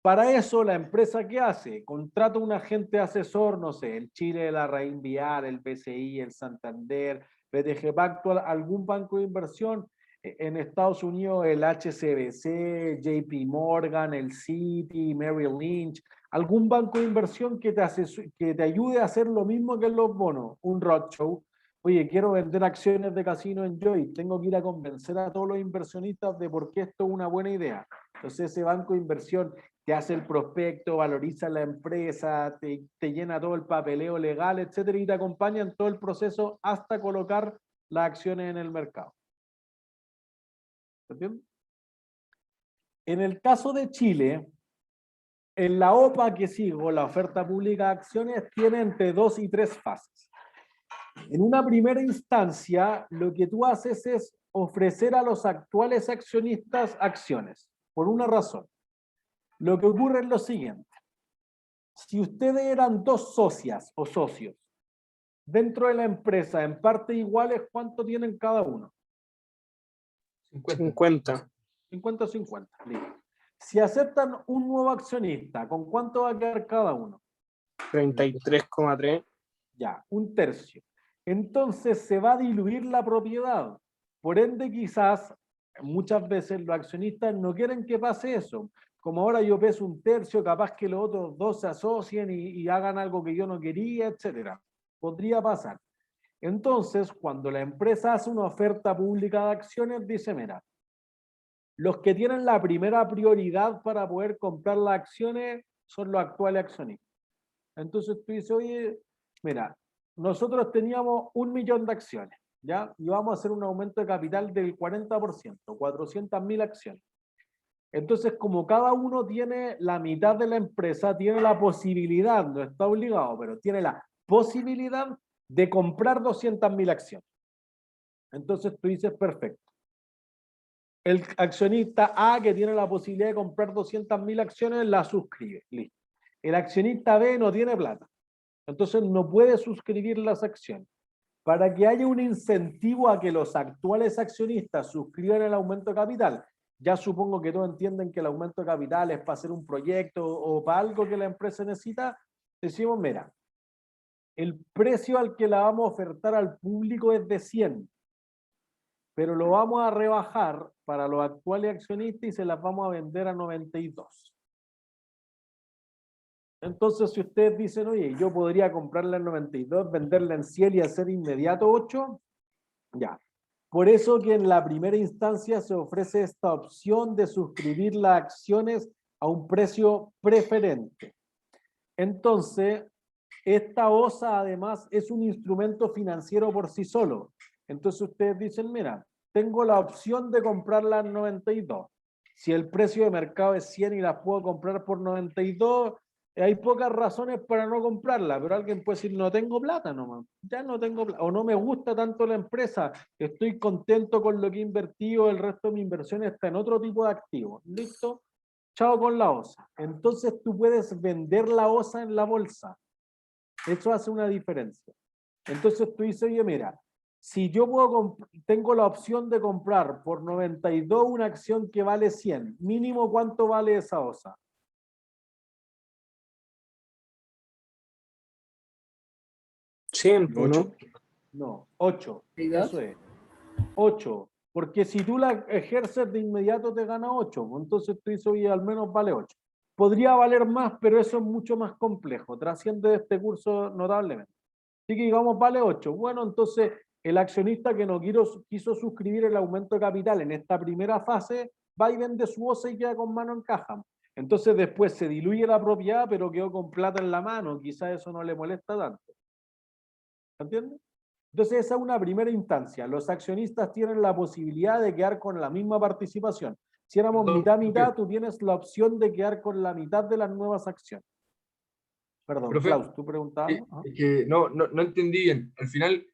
Para eso, la empresa, ¿qué hace? Contrata un agente asesor, no sé, el Chile, la Reinvial, el BCI, el Santander, BTG Pactual, algún banco de inversión, en Estados Unidos el HSBC, JP Morgan, el Citi, Merrill Lynch, algún banco de inversión que te ayude a hacer lo mismo que en los bonos, un roadshow. Oye, quiero vender acciones de casino en Joy, tengo que ir a convencer a todos los inversionistas de por qué esto es una buena idea. Entonces ese banco de inversión te hace el prospecto, valoriza la empresa, te llena todo el papeleo legal, etcétera, y te acompaña en todo el proceso hasta colocar las acciones en el mercado. ¿Entiendes? En el caso de Chile, en la OPA que sigo, la oferta pública de acciones, tiene entre 2 y 3 fases. En una primera instancia, lo que tú haces es ofrecer a los actuales accionistas acciones, por una razón. Lo que ocurre es lo siguiente. Si ustedes eran 2 socias o socios dentro de la empresa en partes iguales, ¿cuánto tienen cada uno? 50. 50-50. Listo. Si aceptan un nuevo accionista, ¿con cuánto va a quedar cada uno? 33,3. Ya, un tercio. Entonces se va a diluir la propiedad. Por ende, quizás muchas veces los accionistas no quieren que pase eso. Como ahora yo peso un tercio, capaz que los otros 2 se asocien y hagan algo que yo no quería, etcétera. Podría pasar. Entonces, cuando la empresa hace una oferta pública de acciones, dice, mira, los que tienen la primera prioridad para poder comprar las acciones son los actuales accionistas. Entonces tú dices, oye, mira, nosotros teníamos 1 millón de acciones, ¿ya? Y vamos a hacer un aumento de capital del 40%, 400.000 acciones. Entonces, como cada uno tiene la mitad de la empresa, tiene la posibilidad, no está obligado, pero tiene la posibilidad de comprar 200.000 acciones. Entonces tú dices, perfecto. El accionista A, que tiene la posibilidad de comprar 200.000 acciones, la suscribe. Listo. El accionista B no tiene plata. Entonces no puede suscribir las acciones. Para que haya un incentivo a que los actuales accionistas suscriban el aumento de capital, ya supongo que todos entienden que el aumento de capital es para hacer un proyecto o para algo que la empresa necesita, decimos, mira, el precio al que la vamos a ofertar al público es de 100, pero lo vamos a rebajar para los actuales accionistas y se las vamos a vender a 92. Entonces, si ustedes dicen, oye, yo podría comprarla en 92, venderla en 100 y hacer inmediato 8, ya. Por eso que en la primera instancia se ofrece esta opción de suscribir las acciones a un precio preferente. Entonces, esta OSA además es un instrumento financiero por sí solo. Entonces ustedes dicen, mira, tengo la opción de comprarla en 92. Si el precio de mercado es 100 y las puedo comprar por 92, hay pocas razones para no comprarla, pero alguien puede decir, no tengo plata nomás, ya no tengo plata, o no me gusta tanto la empresa, estoy contento con lo que he invertido, el resto de mi inversión está en otro tipo de activos. ¿Listo? Chao con la OSA. Entonces tú puedes vender la OSA en la bolsa. Eso hace una diferencia. Entonces tú dices, oye, mira, si yo tengo la opción de comprar por 92 una acción que vale 100, mínimo, ¿cuánto vale esa OSA? ¿No? No, 8. ¿32? Eso es. 8. Porque si tú la ejerces de inmediato te gana 8. Entonces tú dices, oye, al menos vale 8. Podría valer más, pero eso es mucho más complejo. Trasciende de este curso notablemente. Así que digamos, vale 8. Bueno, entonces el accionista que no quiso suscribir el aumento de capital en esta primera fase va y vende su OSA y queda con mano en caja. Entonces después se diluye la propiedad, pero quedó con plata en la mano, quizás eso no le molesta tanto. ¿Entiendes? Entonces esa es una primera instancia. Los accionistas tienen la posibilidad de quedar con la misma participación. Si éramos mitad-mitad, tú tienes la opción de quedar con la mitad de las nuevas acciones. Perdón, Profe, Klaus, ¿tú preguntabas? es que no entendí bien. Al final,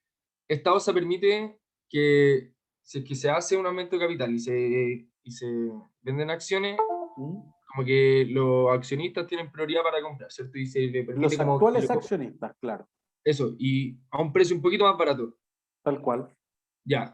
esta OSA permite que si es que se hace un aumento de capital y se venden acciones, como que los accionistas tienen prioridad para comprar, ¿cierto? Y se le permite Los como actuales accionistas, claro, eso, y a un precio un poquito más barato. tal cual. Ya,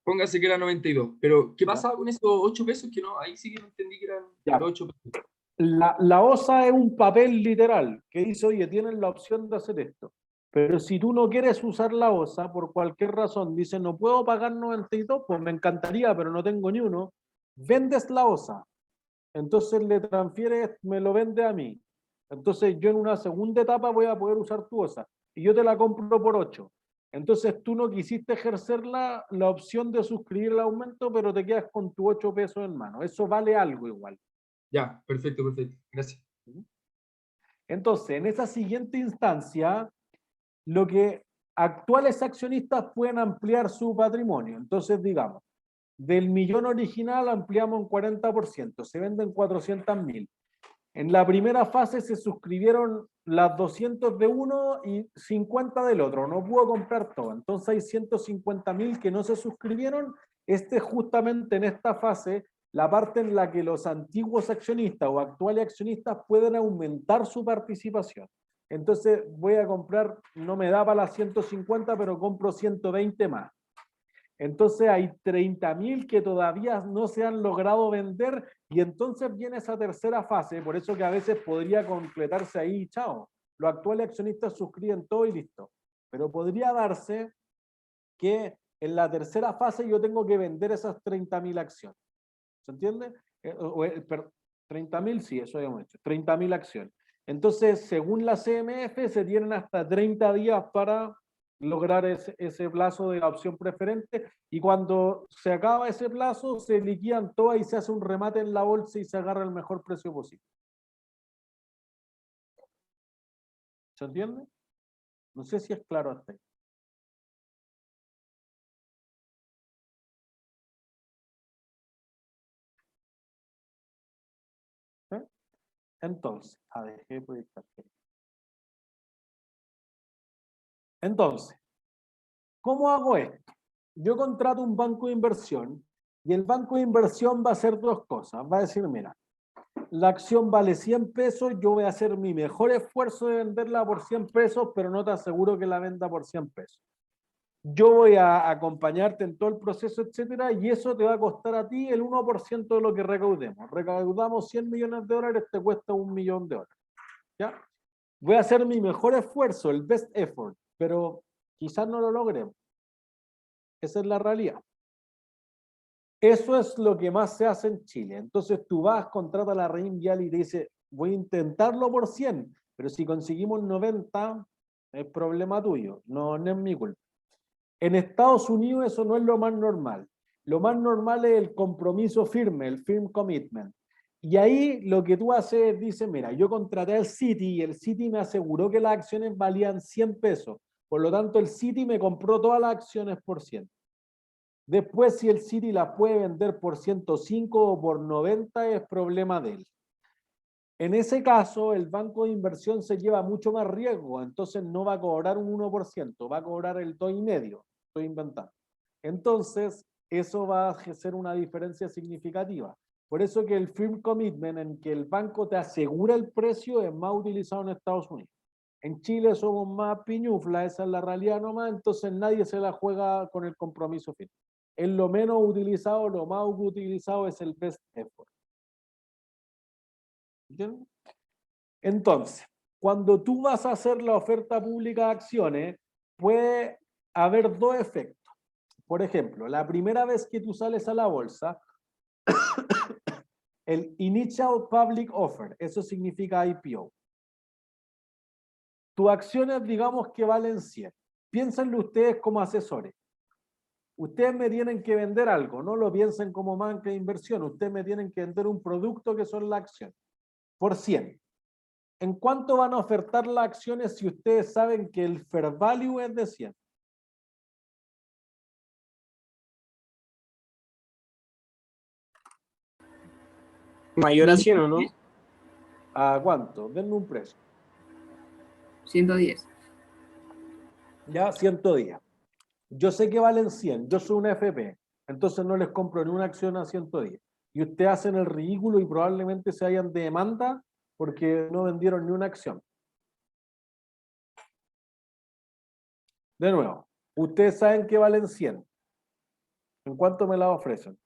póngase que era 92, pero ¿qué Ya. pasaba con esos 8 pesos? Que no, ahí sí que no entendí que eran Ya. los 8 pesos. La OSA es un papel literal que dice, oye, tienen la opción de hacer esto. Pero si tú no quieres usar la OSA, por cualquier razón, dice, no puedo pagar 92, pues me encantaría, pero no tengo ni uno, vendes la OSA. Entonces le transfieres, me lo vende a mí. Entonces yo en una segunda etapa voy a poder usar tu OSA. Y yo te la compro por 8. Entonces tú no quisiste ejercer la opción de suscribir el aumento, pero te quedas con tu 8 pesos en mano. Eso vale algo igual. Ya, perfecto, gracias. Entonces, en esa siguiente instancia, lo que actuales accionistas pueden ampliar su patrimonio. Entonces, digamos, del millón original ampliamos un 40%, se venden 400.000. En la primera fase se suscribieron las 200 de uno y 50 del otro, no pudo comprar todo. Entonces hay 150.000 que no se suscribieron. Justamente en esta fase, la parte en la que los antiguos accionistas o actuales accionistas pueden aumentar su participación. Entonces voy a comprar, no me da para las 150, pero compro 120 más. Entonces hay 30.000 que todavía no se han logrado vender y entonces viene esa tercera fase, por eso que a veces podría completarse ahí, chao. Los actuales accionistas suscriben todo y listo. Pero podría darse que en la tercera fase yo tengo que vender esas 30.000 acciones. ¿Se entiende? 30.000, sí, eso habíamos hecho. 30.000 acciones. Entonces, según la CMF, se tienen hasta 30 días para lograr ese plazo de la opción preferente, y cuando se acaba ese plazo, se liquidan todas y se hace un remate en la bolsa y se agarra el mejor precio posible. ¿Se entiende? No sé si es claro hasta ahí. ¿Sí? Entonces, a ver, ¿qué puede estar? Entonces, ¿cómo hago esto? Yo contrato un banco de inversión y el banco de inversión va a hacer dos cosas. Va a decir, mira, la acción vale 100 pesos, yo voy a hacer mi mejor esfuerzo de venderla por 100 pesos, pero no te aseguro que la venda por 100 pesos. Yo voy a acompañarte en todo el proceso, etcétera, y eso te va a costar a ti el 1% de lo que recaudemos. Recaudamos 100 millones de dólares, te cuesta $1 millón. ¿Ya? Voy a hacer mi mejor esfuerzo, el best effort, pero quizás no lo logremos. Esa es la realidad. Eso es lo que más se hace en Chile. Entonces tú vas, contratas a la Rein Vial y te dice, voy a intentarlo por 100, pero si conseguimos 90, es problema tuyo, no es mi culpa. En Estados Unidos eso no es lo más normal. Lo más normal es el compromiso firme, el firm commitment. Y ahí lo que tú haces es, dices, mira, yo contraté al Citi y el Citi me aseguró que las acciones valían 100 pesos. Por lo tanto, el Citi me compró todas las acciones por 100. Después, si el Citi las puede vender por 105 o por 90, es problema de él. En ese caso, el banco de inversión se lleva mucho más riesgo, entonces no va a cobrar un 1%, va a cobrar el 2,5%, estoy inventando. Entonces, eso va a ser una diferencia significativa. Por eso que el firm commitment, en que el banco te asegura el precio, es más utilizado en Estados Unidos. En Chile somos más piñufla, esa es la realidad nomás, entonces nadie se la juega con el compromiso firme. Es lo menos utilizado, lo más utilizado es el best effort. ¿Entiendes? Entonces, cuando tú vas a hacer la oferta pública de acciones, puede haber dos efectos. Por ejemplo, la primera vez que tú sales a la bolsa, el Initial Public Offer, eso significa IPO. Tus acciones, digamos que valen 100. Piénsenlo ustedes como asesores. Ustedes me tienen que vender algo, no lo piensen como banca de inversión. Ustedes me tienen que vender un producto que son las acciones, por 100. ¿En cuánto van a ofertar las acciones si ustedes saben que el fair value es de 100? Mayor a 100, ¿o no? ¿A cuánto? Denme un precio. 110. Ya, 110. Yo sé que valen 100, yo soy una FP, entonces no les compro ni una acción a 110. Y ustedes hacen el ridículo y probablemente se hayan de demanda porque no vendieron ni una acción. De nuevo, ustedes saben que valen 100. ¿En cuánto me la ofrecen?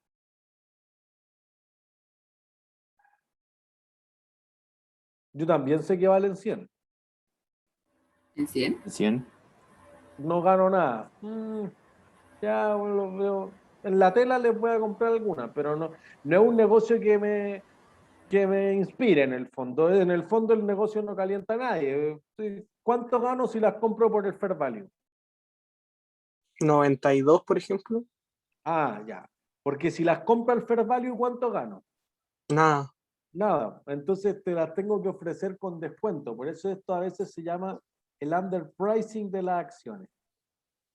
Yo también sé que valen 100. ¿En 100? 100. No gano nada. Ya bueno, lo veo. En la tela les voy a comprar alguna, pero no es un negocio que me inspire en el fondo. En el fondo el negocio no calienta a nadie. ¿Cuánto gano si las compro por el fair value? 92, por ejemplo. Ah, ya. Porque si las compro al fair value, ¿cuánto gano? Nada. Nada. Entonces te las tengo que ofrecer con descuento. Por eso esto a veces se llama el underpricing de las acciones.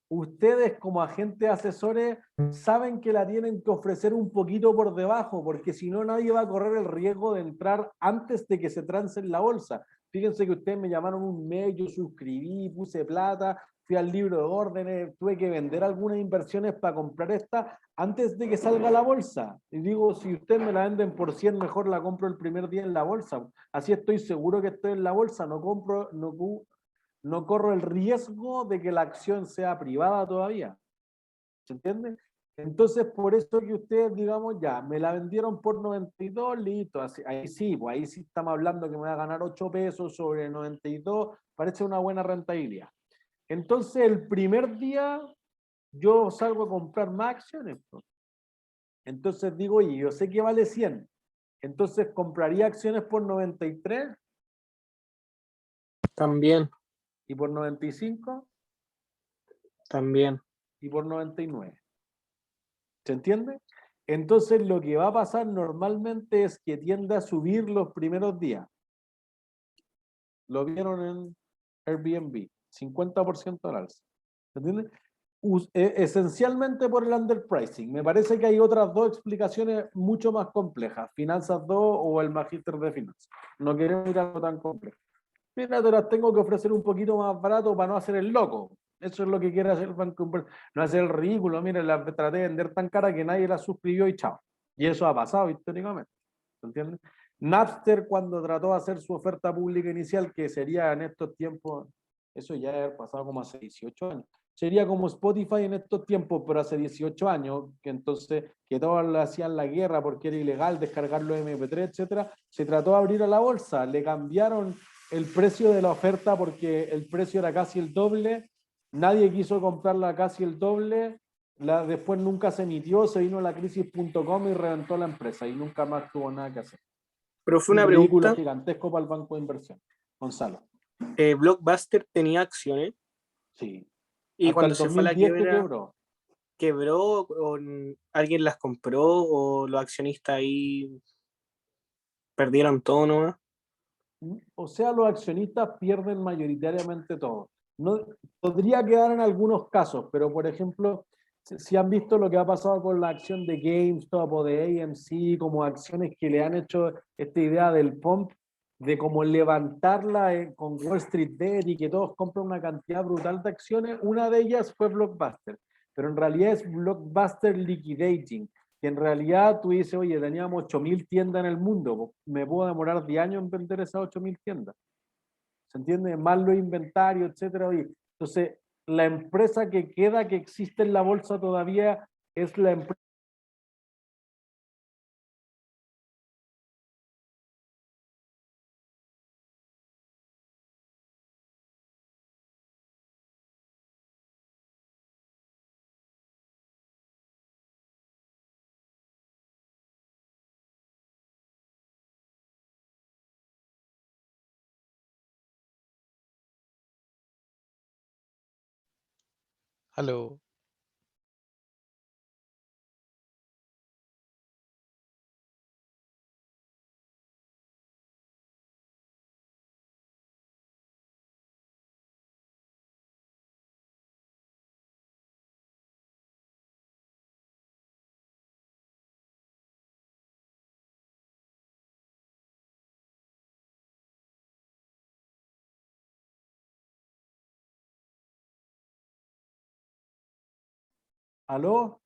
Ustedes como agentes asesores saben que la tienen que ofrecer un poquito por debajo, porque si no nadie va a correr el riesgo de entrar antes de que se trance en la bolsa. Fíjense que ustedes me llamaron un mes, yo suscribí, puse plata, fui al libro de órdenes, tuve que vender algunas inversiones para comprar esta antes de que salga a la bolsa. Y digo, si ustedes me la venden por 100, mejor la compro el primer día en la bolsa. Así estoy seguro que estoy en la bolsa, no corro el riesgo de que la acción sea privada todavía. ¿Se entiende? Entonces, por eso que ustedes, digamos, ya, me la vendieron por 92, listo. Ahí sí, pues ahí sí estamos hablando que me va a ganar 8 pesos sobre 92, parece una buena rentabilidad. Entonces, el primer día yo salgo a comprar más acciones, pues. Entonces digo, oye, yo sé que vale 100, entonces compraría acciones por 93 También, y por 95 también. y por 99. ¿Se entiende? Entonces lo que va a pasar normalmente es que tiende a subir los primeros días. Lo vieron en Airbnb, 50% al alza. ¿Se entiende? Esencialmente por el underpricing. Me parece que hay otras dos explicaciones mucho más complejas. Finanzas 2 o el Magíster de Finanzas. No queremos ir a algo tan complejo. Mira, te las tengo que ofrecer un poquito más barato para no hacer el loco. Eso es lo que quiere hacer el Banco Inver- No hacer el ridículo. Mira, la traté de vender tan cara que nadie la suscribió y chao. Y eso ha pasado históricamente. ¿Se entiende? Napster, cuando trató de hacer su oferta pública inicial, que sería en estos tiempos, eso ya ha pasado como hace 18 años. Sería como Spotify en estos tiempos, pero hace 18 años, que entonces, que todos le hacían la guerra porque era ilegal descargar los MP3, etcétera, se trató de abrir a la bolsa, le cambiaron el precio de la oferta porque el precio era casi el doble, nadie quiso comprarla casi el doble, después nunca se emitió, se vino la crisis.com y reventó la empresa y nunca más tuvo nada que hacer. Pero fue Un una ridículo pregunta. gigantesco para el banco de inversión. Gonzalo. Blockbuster tenía acciones Sí. y Hasta cuando el se fue a la 2010 que quiebra, quebró. quebró o alguien las compró o los accionistas ahí perdieron todo nomás. O sea, los accionistas pierden mayoritariamente todo. No, podría quedar en algunos casos, pero por ejemplo, si han visto lo que ha pasado con la acción de GameStop o de AMC, como acciones que le han hecho esta idea del pump, de cómo levantarla con Wall Street Bet y que todos compran una cantidad brutal de acciones, una de ellas fue Blockbuster, pero en realidad es Blockbuster Liquidating, que en realidad tú dices, oye, teníamos 8.000 tiendas en el mundo, me puedo demorar 10 años en vender esas 8.000 tiendas. ¿Se entiende? Más los inventarios, etcétera. Oye, entonces, la empresa que queda, que existe en la bolsa todavía, es la empresa. Aló, ¿Aló?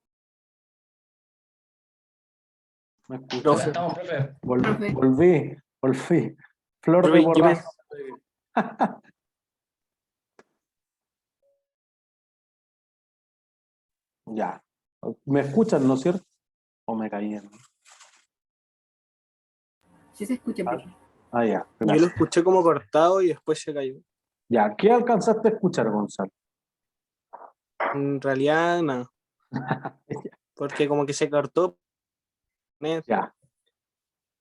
¿Me Profe. escuchas? Estamos, profe. Profe. Volví. Flor de Profe, yo borrazo. Ya. ¿Me escuchan, no es cierto? ¿O me caí? Sí se escucha, profe. Ah, ya. Yo lo Gracias. escuché como cortado y después se cayó. Ya. ¿Qué alcanzaste a escuchar, Gonzalo? En realidad, nada. Porque como que se cortó. Ya.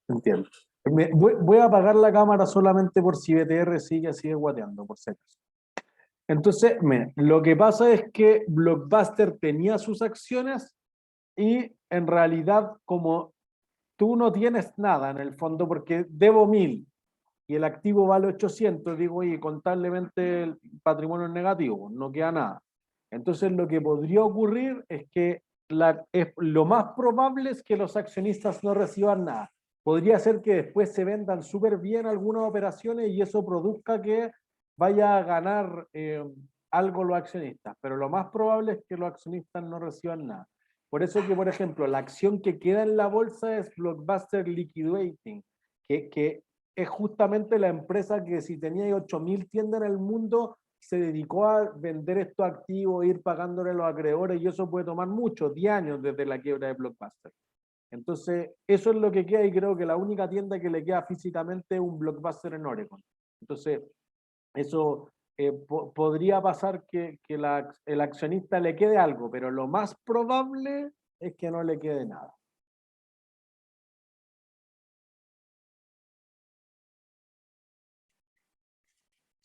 Entiendo. Voy a apagar la cámara solamente por si BTR sigue guateando, por si acaso. Entonces, miren, lo que pasa es que Blockbuster tenía sus acciones y en realidad como tú no tienes nada en el fondo porque debo 1000 y el activo vale 800, digo, y contablemente el patrimonio es negativo, no queda nada. Entonces lo que podría ocurrir es que lo más probable es que los accionistas no reciban nada. Podría ser que después se vendan súper bien algunas operaciones y eso produzca que vaya a ganar algo los accionistas, pero lo más probable es que los accionistas no reciban nada. Por eso que, por ejemplo, la acción que queda en la bolsa es Blockbuster Liquidating, que es justamente la empresa que si tenía 8.000 tiendas en el mundo, se dedicó a vender estos activos, ir pagándole a los acreedores, y eso puede tomar mucho, 10 años desde la quiebra de Blockbuster. Entonces, eso es lo que queda, y creo que la única tienda que le queda físicamente es un Blockbuster en Oregon. Entonces, eso podría pasar que el accionista le quede algo, pero lo más probable es que no le quede nada.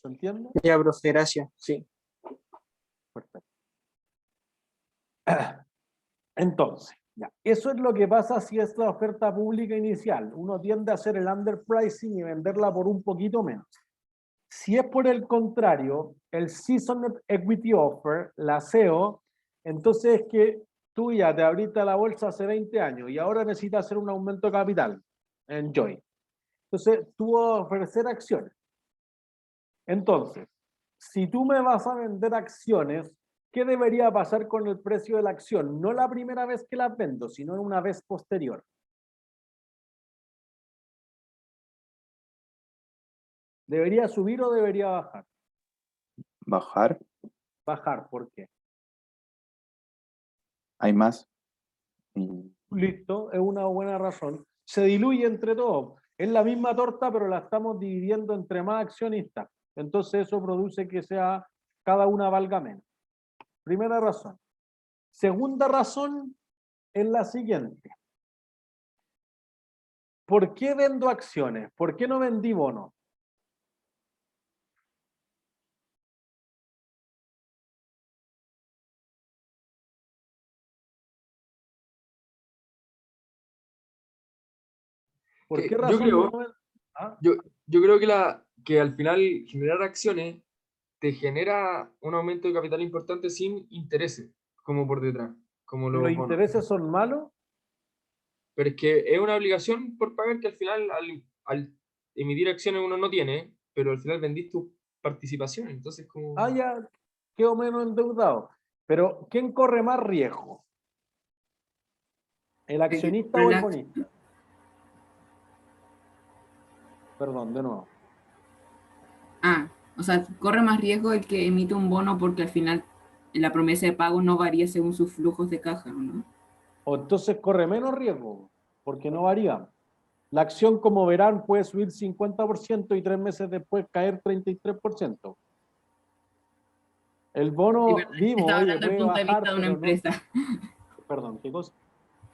¿Se entiende? Ya, profe, gracias. Sí. Perfecto. Entonces, ya, eso es lo que pasa si es la oferta pública inicial. Uno tiende a hacer el underpricing y venderla por un poquito menos. Si es por el contrario, el Seasoned Equity Offer, la SEO, entonces es que tú ya te abriste la bolsa hace 20 años y ahora necesitas hacer un aumento de capital. Enjoy. Entonces, tú vas a ofrecer acciones. Entonces, si tú me vas a vender acciones, ¿qué debería pasar con el precio de la acción? No la primera vez que las vendo, sino una vez posterior. ¿Debería subir o debería bajar? Bajar, Bajar, ¿por qué? hay más. Y Listo, es una buena razón. Se diluye entre todos. Es la misma torta, pero la estamos dividiendo entre más accionistas. Entonces eso produce que sea cada una valga menos. Primera razón. Segunda razón es la siguiente. ¿Por qué vendo acciones? ¿Por qué no vendí bonos? ¿Por qué Yo razón creo, no ven- ¿Ah? yo creo que al final generar acciones te genera un aumento de capital importante sin intereses, como por detrás, como ¿Los los bonos. intereses son malos? Pero es que es una obligación por pagar que al final, al emitir acciones uno no tiene, pero al final vendís tu participación, entonces como... Ah, ya quedo menos endeudado. Pero ¿quién corre más riesgo? ¿El accionista o el bonista? Perdón, de nuevo. Ah, o sea, corre más riesgo el que emite un bono porque al final la promesa de pago no varía según sus flujos de caja, ¿no? O entonces corre menos riesgo, porque no varía. La acción, como verán, puede subir 50% y 3 meses después caer 33%. El Sí, bono, pero vimos, estaba oye, hablando del puede punto de vista bajar, de una pero no. empresa. Perdón, ¿qué cosa?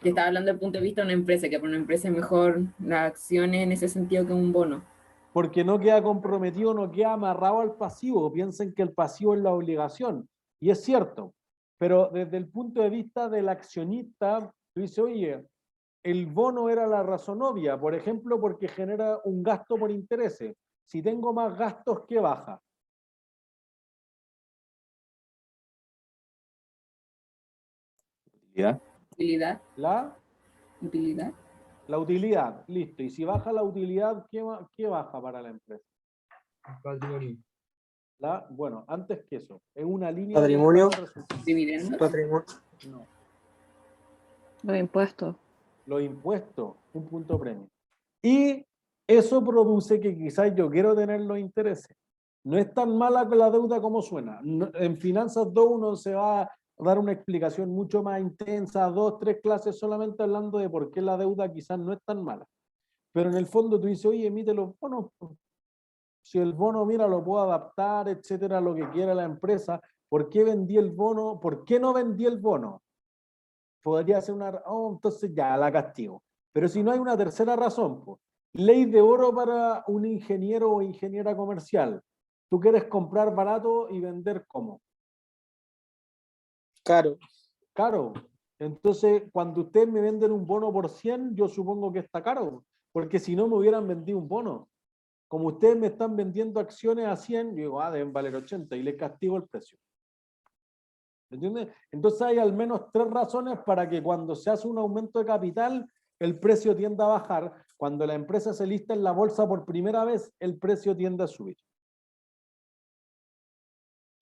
Que estaba hablando del punto de vista de una empresa, que para una empresa es mejor las acciones en ese sentido que un bono. Porque no queda comprometido, no queda amarrado al pasivo. Piensen que el pasivo es la obligación. Y es cierto. Pero desde el punto de vista del accionista, tú dices, oye, el bono era la razón obvia. Por ejemplo, porque genera un gasto por intereses. Si tengo más gastos, ¿qué baja? utilidad, Utilidad, La utilidad. utilidad. Listo. Y si baja la utilidad, ¿qué baja para la empresa? Patrimonio. Bueno, antes que eso, es una línea Patrimonio. orientada al resultado. Dividendos. Patrimonio. No. Los impuestos. Los impuestos, un punto premio. Y eso produce que quizás yo quiero tener los intereses. No es tan mala con la deuda como suena. En Finanzas 2 uno se va a dar una explicación mucho más intensa, 2, 3 clases solamente hablando de por qué la deuda quizás no es tan mala. Pero en el fondo tú dices, oye, emite los bonos. Si el bono, mira, lo puedo adaptar, etcétera, lo que quiera la empresa, ¿por qué vendí el bono? ¿Por qué no vendí el bono? Podría ser una... Oh, entonces ya, la castigo. Pero si no hay una tercera razón, pues, ley de oro para un ingeniero o ingeniera comercial. Tú quieres comprar barato y vender ¿cómo? Caro. Caro. Entonces, cuando ustedes me venden un bono por 100, yo supongo que está caro, porque si no me hubieran vendido un bono. Como ustedes me están vendiendo acciones a 100, yo digo, deben valer 80 y les castigo el precio. ¿Entiendes? Entonces hay al menos 3 razones para que cuando se hace un aumento de capital, el precio tienda a bajar. Cuando la empresa se lista en la bolsa por primera vez, el precio tiende a subir.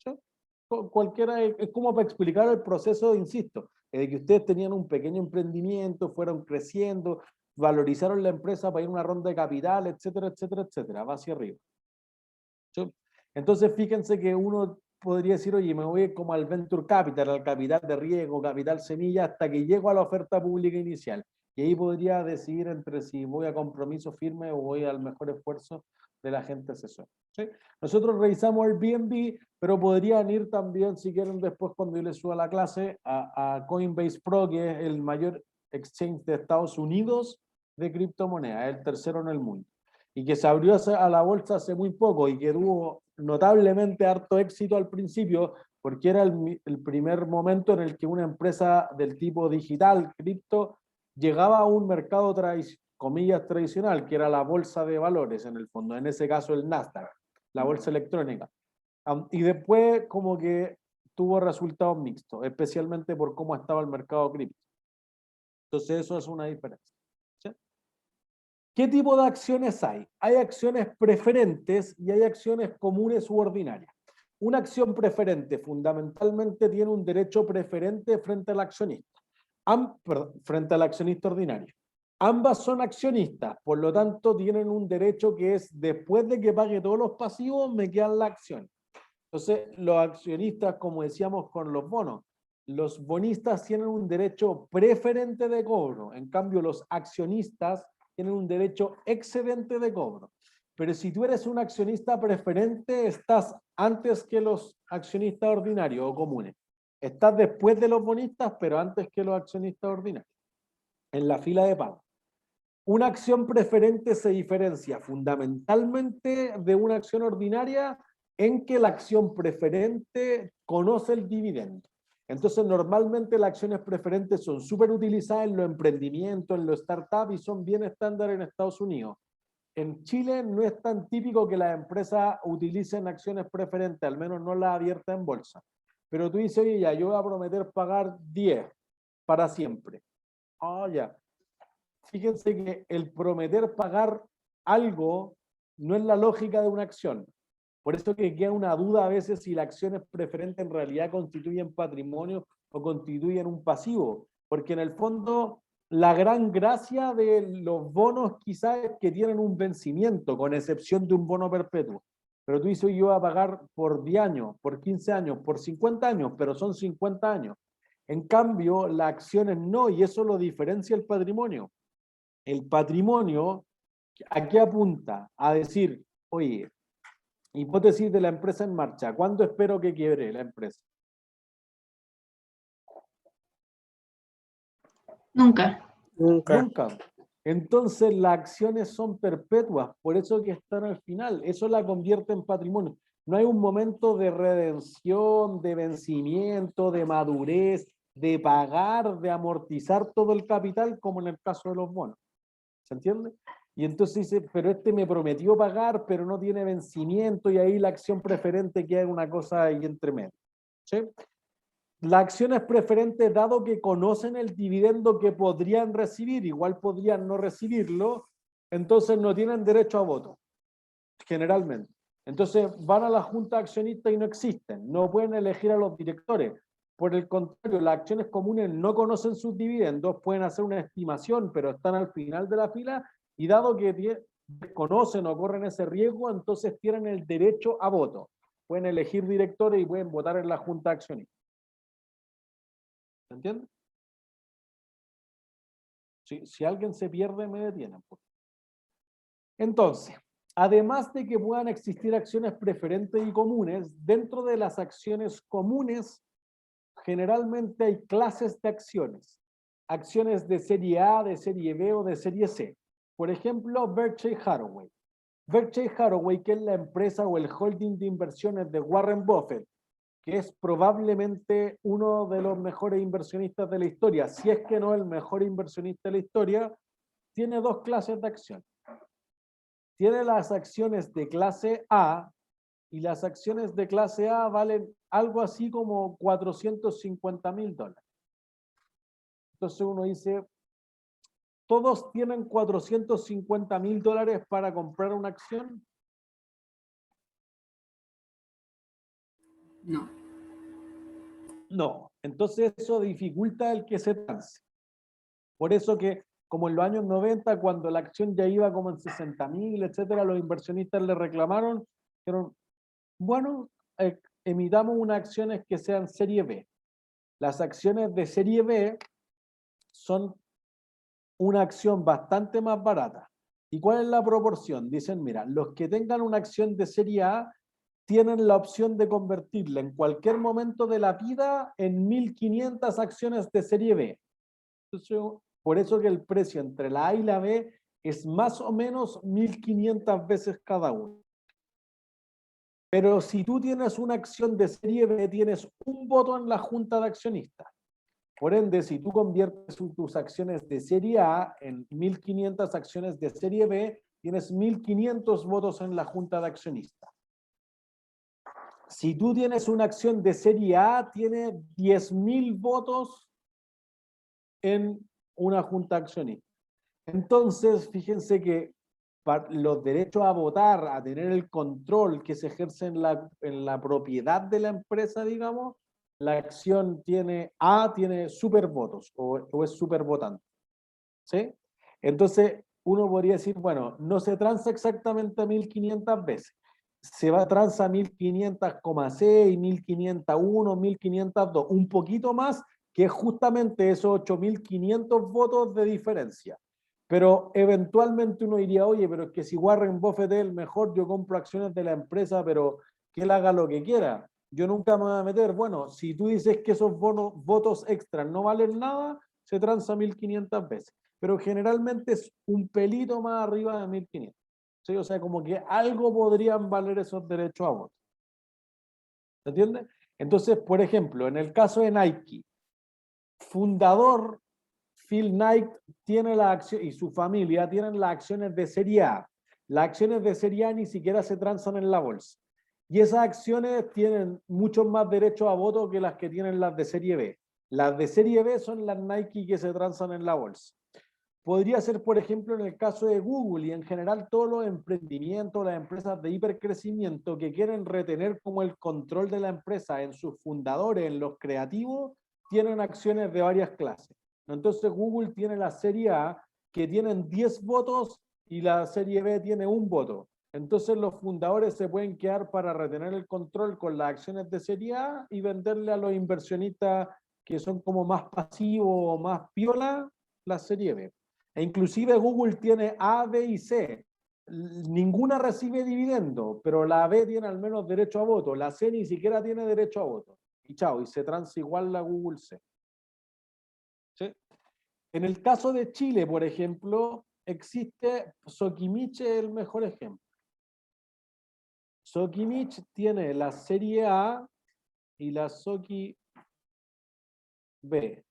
¿Sí? Cualquiera es como para explicar el proceso, insisto, de que ustedes tenían un pequeño emprendimiento, fueron creciendo, valorizaron la empresa para ir a una ronda de capital, etcétera, etcétera, etcétera, va hacia arriba. ¿Sí? Entonces fíjense que uno podría decir, oye, me voy como al venture capital, al capital de riesgo, capital semilla, hasta que llego a la oferta pública inicial. Y ahí podría decidir entre si voy a compromiso firme o voy al mejor esfuerzo del agente asesor. ¿Sí? Nosotros revisamos el Airbnb, pero podrían ir también, si quieren, después cuando yo les suba la clase, a Coinbase Pro, que es el mayor exchange de Estados Unidos de criptomonedas, el tercero en el mundo, y que se abrió a la bolsa hace muy poco y que tuvo notablemente harto éxito al principio, porque era el primer momento en el que una empresa del tipo digital, cripto, llegaba a un mercado comillas tradicional, que era la bolsa de valores en el fondo, en ese caso el Nasdaq, la bolsa electrónica. Y después como que tuvo resultados mixtos, especialmente por cómo estaba el mercado cripto. Entonces eso es una diferencia. ¿Sí? ¿Qué tipo de acciones hay? Hay acciones preferentes y hay acciones comunes u ordinarias. Una acción preferente fundamentalmente tiene un derecho preferente frente al accionista, frente al accionista ordinario. Ambas son accionistas, por lo tanto tienen un derecho que es, después de que pague todos los pasivos, me quedan la acción. Entonces, los accionistas, como decíamos con los bonos, los bonistas tienen un derecho preferente de cobro, en cambio los accionistas tienen un derecho excedente de cobro. Pero si tú eres un accionista preferente, estás antes que los accionistas ordinarios o comunes. Estás después de los bonistas, pero antes que los accionistas ordinarios, en la fila de pago. Una acción preferente se diferencia fundamentalmente de una acción ordinaria en que la acción preferente conoce el dividendo. Entonces, normalmente las acciones preferentes son súper utilizadas en los emprendimientos, en los startups y son bien estándar en Estados Unidos. En Chile no es tan típico que las empresas utilicen acciones preferentes, al menos no las abiertas en bolsa. Pero tú dices, oye, ya, yo voy a prometer pagar 10 para siempre. Ah, ya. Fíjense que el prometer pagar algo no es la lógica de una acción. Por eso que queda una duda a veces si las acciones preferentes en realidad constituyen patrimonio o constituyen un pasivo. Porque en el fondo la gran gracia de los bonos quizás es que tienen un vencimiento, con excepción de un bono perpetuo. Pero tú dices, yo voy a pagar por 10 años, por 15 años, por 50 años, pero son 50 años. En cambio, las acciones no, y eso lo diferencia el patrimonio. El patrimonio, ¿a qué apunta? A decir, oye, hipótesis de la empresa en marcha, ¿cuándo espero que quiebre la empresa? Nunca. Nunca. Nunca. Entonces las acciones son perpetuas, por eso que están al final, eso la convierte en patrimonio. No hay un momento de redención, de vencimiento, de madurez, de pagar, de amortizar todo el capital, como en el caso de los bonos. ¿Se entiende? Y entonces dice, pero este me prometió pagar, pero no tiene vencimiento, y ahí la acción preferente queda en una cosa ahí entre medio. ¿Sí? Las acciones preferentes, dado que conocen el dividendo que podrían recibir, igual podrían no recibirlo, entonces no tienen derecho a voto, generalmente. Entonces van a la junta de accionistas y no existen, no pueden elegir a los directores. Por el contrario, las acciones comunes no conocen sus dividendos, pueden hacer una estimación, pero están al final de la fila, y dado que desconocen o corren ese riesgo, entonces tienen el derecho a voto. Pueden elegir directores y pueden votar en la junta de accionistas. ¿Se entiende? Si alguien se pierde, me detienen. Entonces, además de que puedan existir acciones preferentes y comunes, dentro de las acciones comunes, generalmente hay clases de acciones. Acciones de serie A, de serie B o de serie C. Por ejemplo, Berkshire Hathaway. Berkshire Hathaway, que es la empresa o el holding de inversiones de Warren Buffett, que es probablemente uno de los mejores inversionistas de la historia, si es que no el mejor inversionista de la historia, tiene dos clases de acciones. Tiene las acciones de clase A, y las acciones de clase A valen algo así como $450,000. Entonces uno dice, ¿todos tienen $450,000 para comprar una acción? No. No. Entonces eso dificulta el que se trance. Por eso que, como en los años 90, cuando la acción ya iba como en 60,000, etcétera, los inversionistas le reclamaron, dijeron, bueno, emitamos unas acciones que sean serie B. Las acciones de serie B son una acción bastante más barata. ¿Y cuál es la proporción? Dicen, mira, los que tengan una acción de serie A tienen la opción de convertirla en cualquier momento de la vida en 1.500 acciones de serie B. Entonces, por eso que el precio entre la A y la B es más o menos 1.500 veces cada uno. Pero si tú tienes una acción de serie B, tienes un voto en la junta de accionistas. Por ende, si tú conviertes tus acciones de serie A en 1.500 acciones de serie B, tienes 1.500 votos en la junta de accionistas. Si tú tienes una acción de serie A, tiene 10.000 votos en una junta de accionistas. Entonces, fíjense que los derechos a votar, a tener el control que se ejerce en la propiedad de la empresa, digamos, la acción tiene supervotos o es supervotante. ¿Sí? Entonces, uno podría decir, bueno, no se transa exactamente 1.500 veces. Se va a transa 1.500,6, 1.501, 1.502, un poquito más, que es justamente esos 8.500 votos de diferencia. Pero eventualmente uno diría, oye, pero es que si Warren Buffett es el mejor, yo compro acciones de la empresa, pero que él haga lo que quiera. Yo nunca me voy a meter. Bueno, si tú dices que esos votos extras no valen nada, se transa 1.500 veces. Pero generalmente es un pelito más arriba de 1.500. ¿Sí? O sea, como que algo podrían valer esos derechos a voto. ¿Se entiende? Entonces, por ejemplo, en el caso de Nike, fundador Phil Knight tiene la acción y su familia tienen las acciones de serie A. Las acciones de serie A ni siquiera se transan en la bolsa. Y esas acciones tienen muchos más derechos a voto que las que tienen las de serie B. Las de serie B son las Nike que se transan en la bolsa. Podría ser, por ejemplo, en el caso de Google y en general todos los emprendimientos, las empresas de hipercrecimiento que quieren retener como el control de la empresa en sus fundadores, en los creativos, tienen acciones de varias clases. Entonces Google tiene la serie A que tienen 10 votos y la serie B tiene un voto. Entonces los fundadores se pueden quedar para retener el control con las acciones de serie A y venderle a los inversionistas que son como más pasivos o más piola la serie B. E inclusive Google tiene A, B y C. Ninguna recibe dividendo, pero la B tiene al menos derecho a voto. La C ni siquiera tiene derecho a voto. Y chao, y se transa igual la Google C. ¿Sí? En el caso de Chile, por ejemplo, existe Sokimich, el mejor ejemplo. Sokimich tiene la serie A y la Soki B.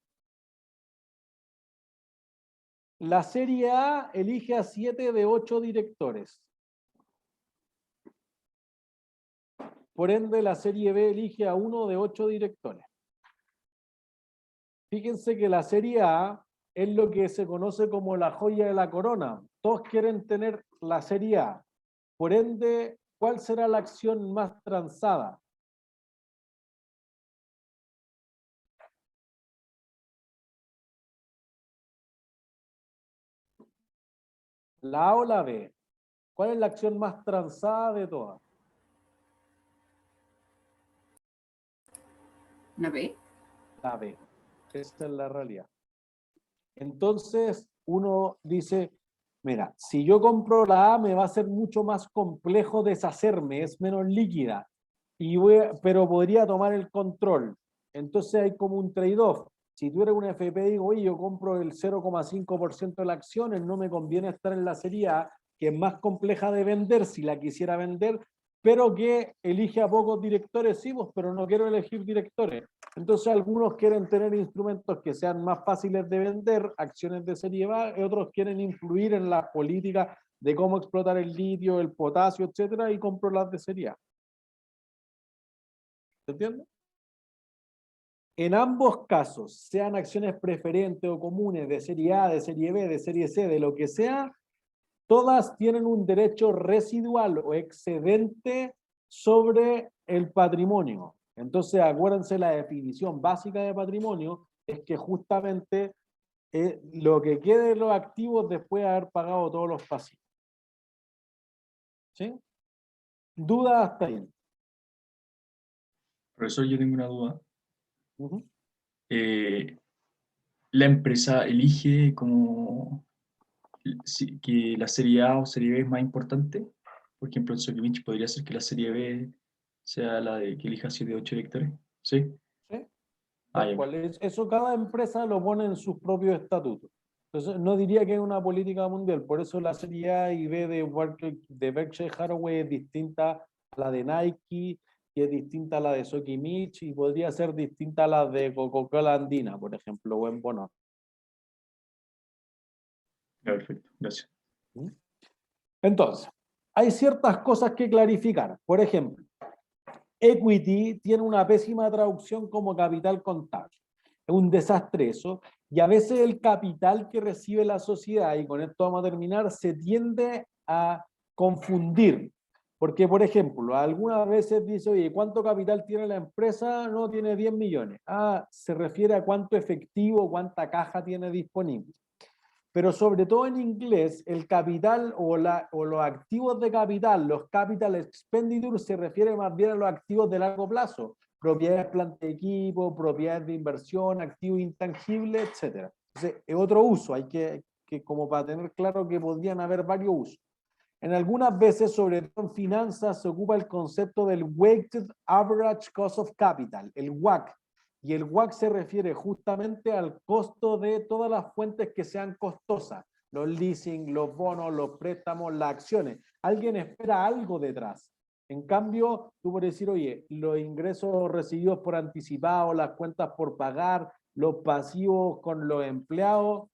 La serie A elige a 7 de 8 directores. Por ende, la serie B elige a 1 de 8 directores. Fíjense que la serie A es lo que se conoce como la joya de la corona. Todos quieren tener la serie A. Por ende, ¿cuál será la acción más transada? ¿La A o la B? ¿Cuál es la acción más transada de todas? ¿La B? La B. Esa es la realidad. Entonces, uno dice, mira, si yo compro la A, me va a ser mucho más complejo deshacerme, es menos líquida, pero podría tomar el control. Entonces hay como un trade-off. Si tú eres una FP, digo, oye, yo compro el 0,5% de las acciones, no me conviene estar en la serie A, que es más compleja de vender si la quisiera vender, pero que elige a pocos directores, sí, pues, pero no quiero elegir directores. Entonces algunos quieren tener instrumentos que sean más fáciles de vender, acciones de serie A, y otros quieren influir en las políticas de cómo explotar el litio, el potasio, etcétera, y compro las de serie A. ¿Se entiende? En ambos casos, sean acciones preferentes o comunes de serie A, de serie B, de serie C, de lo que sea, todas tienen un derecho residual o excedente sobre el patrimonio. Entonces, acuérdense, la definición básica de patrimonio es que justamente lo que quede de los activos después de haber pagado todos los pasivos. ¿Sí? ¿Dudas hasta ahí? Profesor, yo tengo una duda. Uh-huh. ¿La empresa elige como que la serie A o serie B es más importante? Por ejemplo, en Sokimich podría ser que la serie B sea la de que elija 7 o 8 lectores. ¿Sí? ¿Sí? Ah, Tal ya. cual. Eso cada empresa lo pone en sus propios estatutos. Entonces, no diría que es una política mundial. Por eso la serie A y B de Berkshire Hathaway es distinta a la de Nike, que es distinta a la de Sokimich, y podría ser distinta a la de Coca-Cola Andina, por ejemplo, o en Bono. Ya, perfecto, gracias. Entonces, hay ciertas cosas que clarificar. Por ejemplo, equity tiene una pésima traducción como capital contable. Es un desastre eso. Y a veces el capital que recibe la sociedad, y con esto vamos a terminar, se tiende a confundir. Porque, por ejemplo, algunas veces dice, oye, ¿cuánto capital tiene la empresa? No, tiene 10 millones. Ah, se refiere a cuánto efectivo, cuánta caja tiene disponible. Pero sobre todo en inglés, el capital o los activos de capital, los capital expenditures, se refiere más bien a los activos de largo plazo, propiedades, planta de equipo, propiedades de inversión, activos intangibles, etc. Entonces, es otro uso, hay que como para tener claro que podrían haber varios usos. En algunas veces, sobre todo en finanzas, se ocupa el concepto del Weighted Average Cost of Capital, el WACC. Y el WACC se refiere justamente al costo de todas las fuentes que sean costosas. Los leasing, los bonos, los préstamos, las acciones. Alguien espera algo detrás. En cambio, tú puedes decir, oye, los ingresos recibidos por anticipado, las cuentas por pagar, los pasivos con los empleados,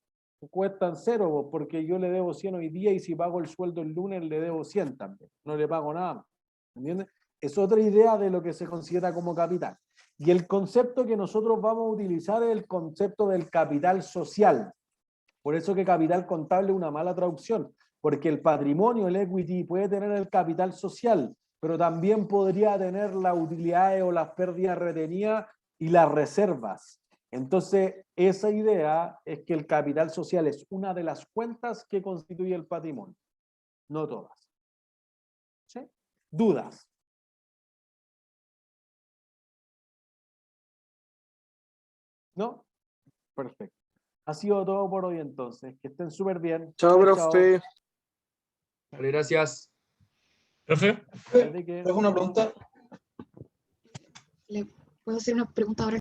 cuestan cero, porque yo le debo 100 hoy día y si pago el sueldo el lunes le debo 100 también. No le pago nada más. ¿Entiendes? Es otra idea de lo que se considera como capital. Y el concepto que nosotros vamos a utilizar es el concepto del capital social. Por eso que capital contable es una mala traducción, porque el patrimonio, el equity, puede tener el capital social, pero también podría tener las utilidades o las pérdidas retenidas y las reservas. Entonces, esa idea es que el capital social es una de las cuentas que constituye el patrimonio, no todas. ¿Sí? ¿Dudas? ¿No? Perfecto. Ha sido todo por hoy entonces. Que estén súper bien. Chao, profe. Vale, gracias. Profe, ¿De qué? ¿es una pregunta? ¿Le puedo hacer una pregunta ahora?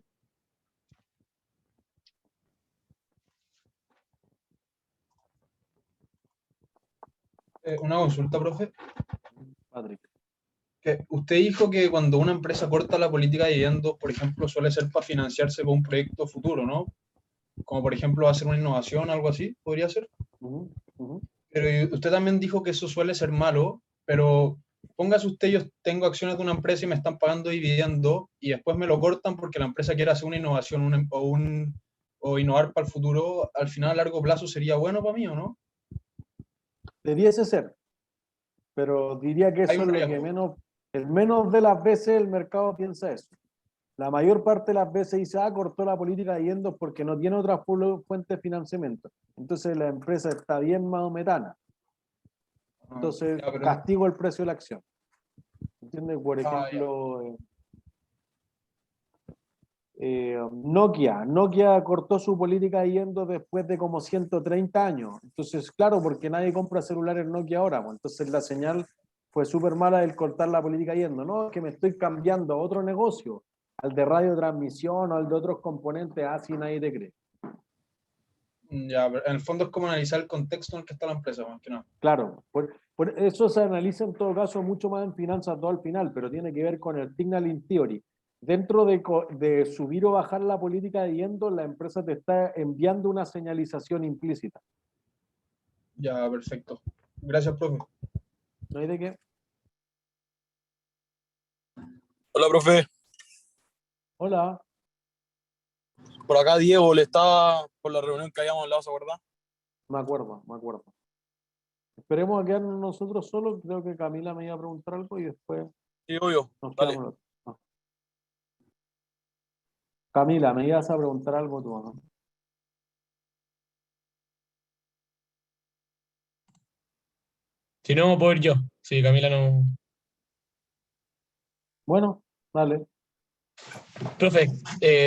Una consulta, profe. Patrick. Que usted dijo que cuando una empresa corta la política de dividendos, por ejemplo, suele ser para financiarse para un proyecto futuro, ¿no? Como por ejemplo hacer una innovación, algo así, podría ser. Pero usted también dijo que eso suele ser malo, pero póngase usted, yo tengo acciones de una empresa y me están pagando dividendos y después me lo cortan porque la empresa quiere hacer una innovación o innovar para el futuro, al final a largo plazo sería bueno para mí, ¿o no? Debiese ser, pero diría que Hay eso un es lo que riesgo. menos de las veces el mercado piensa eso. La mayor parte de las veces dice, cortó la política de dividendos porque no tiene otra fuente de financiamiento. Entonces la empresa está bien maometana. Entonces, ya, pero- castigo el precio de la acción. ¿Entiendes? Por ya. ejemplo, Nokia cortó su política yendo después de como 130 años. Entonces, claro, porque nadie compra celulares Nokia ahora, pues. Entonces la señal fue súper mala el cortar la política yendo. No, es que me estoy cambiando a otro negocio, al de radiotransmisión o al de otros componentes, así nadie te cree. Ya, pero en el fondo es como analizar el contexto en el que está la empresa, más que nada. Claro, por eso se analiza en todo caso mucho más en finanzas todo al final, pero tiene que ver con el signaling theory. Dentro de subir o bajar la política de yendo, la empresa te está enviando una señalización implícita. Ya, perfecto. Gracias, profe. ¿No hay de qué? Hola, profe. Hola. Por acá Diego le estaba por la reunión que habíamos hablado, ¿se acuerda? Me acuerdo, me acuerdo. Esperemos a quedarnos nosotros solos. Creo que Camila me iba a preguntar algo y después Sí, obvio. nos Dale. quedamos. No. Camila, me ibas a preguntar algo tú, ¿no? Si no, puedo ir yo. Si Camila no. Bueno, dale. Profe,